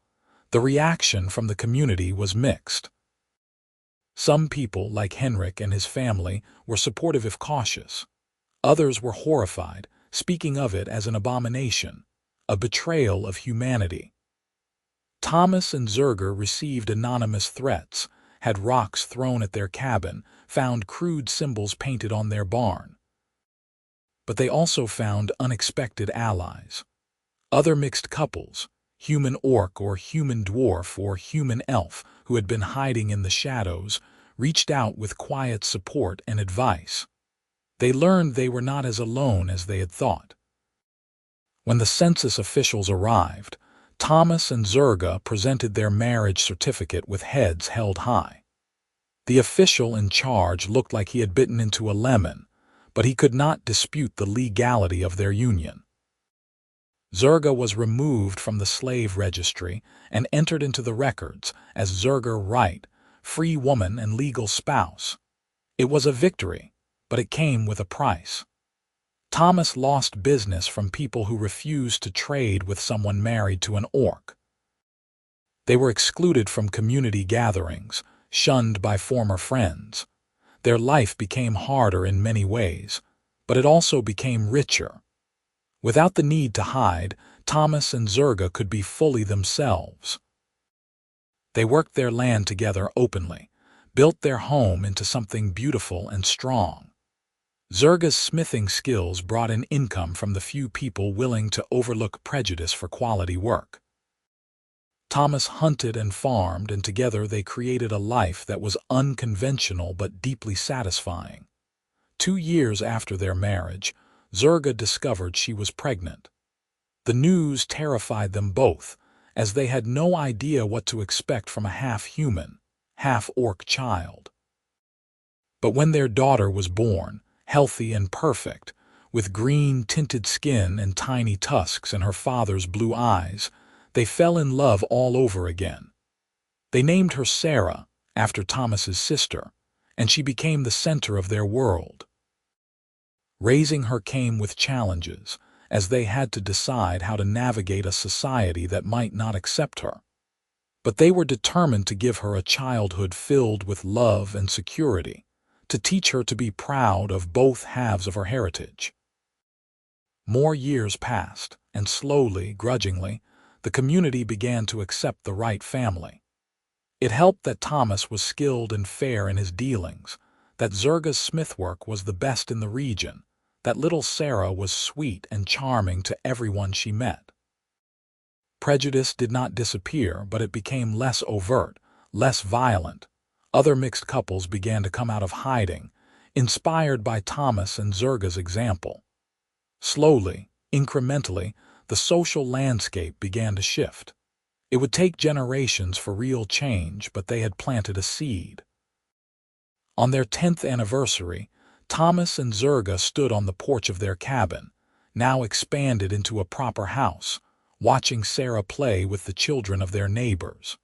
The reaction from the community was mixed. Some people, like Henrik and his family, were supportive if cautious. Others were horrified, speaking of it as an abomination, a betrayal of humanity. Thomas and Zurga received anonymous threats, had rocks thrown at their cabin, found crude symbols painted on their barn. But they also found unexpected allies. Other mixed couples, human orc or human dwarf or human elf who had been hiding in the shadows, reached out with quiet support and advice. They learned they were not as alone as they had thought. When the census officials arrived, Thomas and Zurga presented their marriage certificate with heads held high. The official in charge looked like he had bitten into a lemon, but he could not dispute the legality of their union. Zurga was removed from the slave registry and entered into the records as Zurga Wright, free woman and legal spouse. It was a victory, but it came with a price. Thomas lost business from people who refused to trade with someone married to an orc. They were excluded from community gatherings, shunned by former friends. Their life became harder in many ways, but it also became richer. Without the need to hide, Thomas and Zurga could be fully themselves. They worked their land together openly, built their home into something beautiful and strong. Zurga's smithing skills brought in income from the few people willing to overlook prejudice for quality work. Thomas hunted and farmed, and together they created a life that was unconventional but deeply satisfying. 2 years after their marriage, Zurga discovered she was pregnant. The news terrified them both, as they had no idea what to expect from a half-human, half-orc child. But when their daughter was born, healthy and perfect, with green-tinted skin and tiny tusks in her father's blue eyes, they fell in love all over again. They named her Sarah, after Thomas's sister, and she became the center of their world. Raising her came with challenges, as they had to decide how to navigate a society that might not accept her. But they were determined to give her a childhood filled with love and security, to teach her to be proud of both halves of her heritage. More years passed, and slowly, grudgingly, the community began to accept the Wright family. It helped that Thomas was skilled and fair in his dealings, that Zurga's smithwork was the best in the region, that little Sarah was sweet and charming to everyone she met. Prejudice did not disappear, but it became less overt, less violent. Other mixed couples began to come out of hiding, inspired by Thomas and Zurga's example. Slowly, incrementally, the social landscape began to shift. It would take generations for real change, but they had planted a seed. On their 10th anniversary, Thomas and Zurga stood on the porch of their cabin, now expanded into a proper house, watching Sarah play with the children of their neighbors.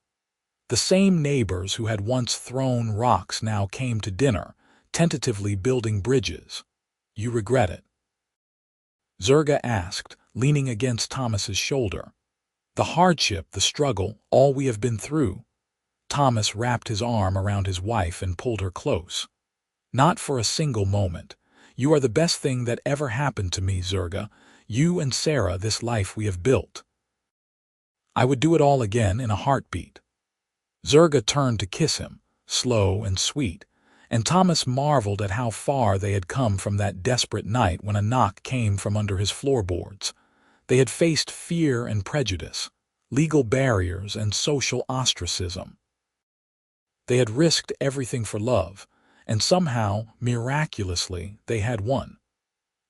The same neighbors who had once thrown rocks now came to dinner, tentatively building bridges. "You regret it?" Zurga asked, leaning against Thomas's shoulder. "The hardship, the struggle, all we have been through." Thomas wrapped his arm around his wife and pulled her close. "Not for a single moment. You are the best thing that ever happened to me, Zurga. You and Sarah, this life we have built. I would do it all again in a heartbeat." Zurga turned to kiss him, slow and sweet, and Thomas marveled at how far they had come from that desperate night when a knock came from under his floorboards. They had faced fear and prejudice, legal barriers and social ostracism. They had risked everything for love, and somehow, miraculously, they had won.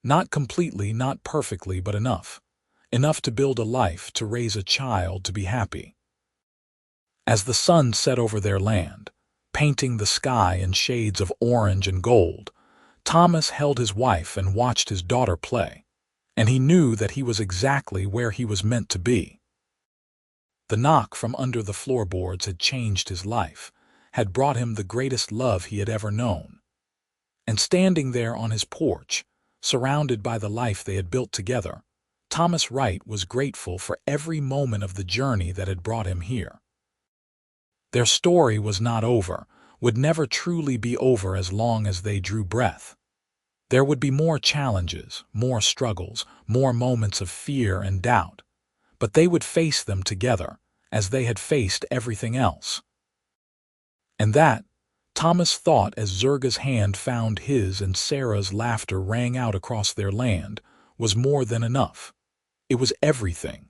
Not completely, not perfectly, but enough. Enough to build a life, to raise a child, to be happy. As the sun set over their land, painting the sky in shades of orange and gold, Thomas held his wife and watched his daughter play, and he knew that he was exactly where he was meant to be. The knock from under the floorboards had changed his life, had brought him the greatest love he had ever known. And standing there on his porch, surrounded by the life they had built together, Thomas Wright was grateful for every moment of the journey that had brought him here. Their story was not over, would never truly be over as long as they drew breath. There would be more challenges, more struggles, more moments of fear and doubt, but they would face them together, as they had faced everything else. And that, Thomas thought as Zurga's hand found his and Sarah's laughter rang out across their land, was more than enough. It was everything.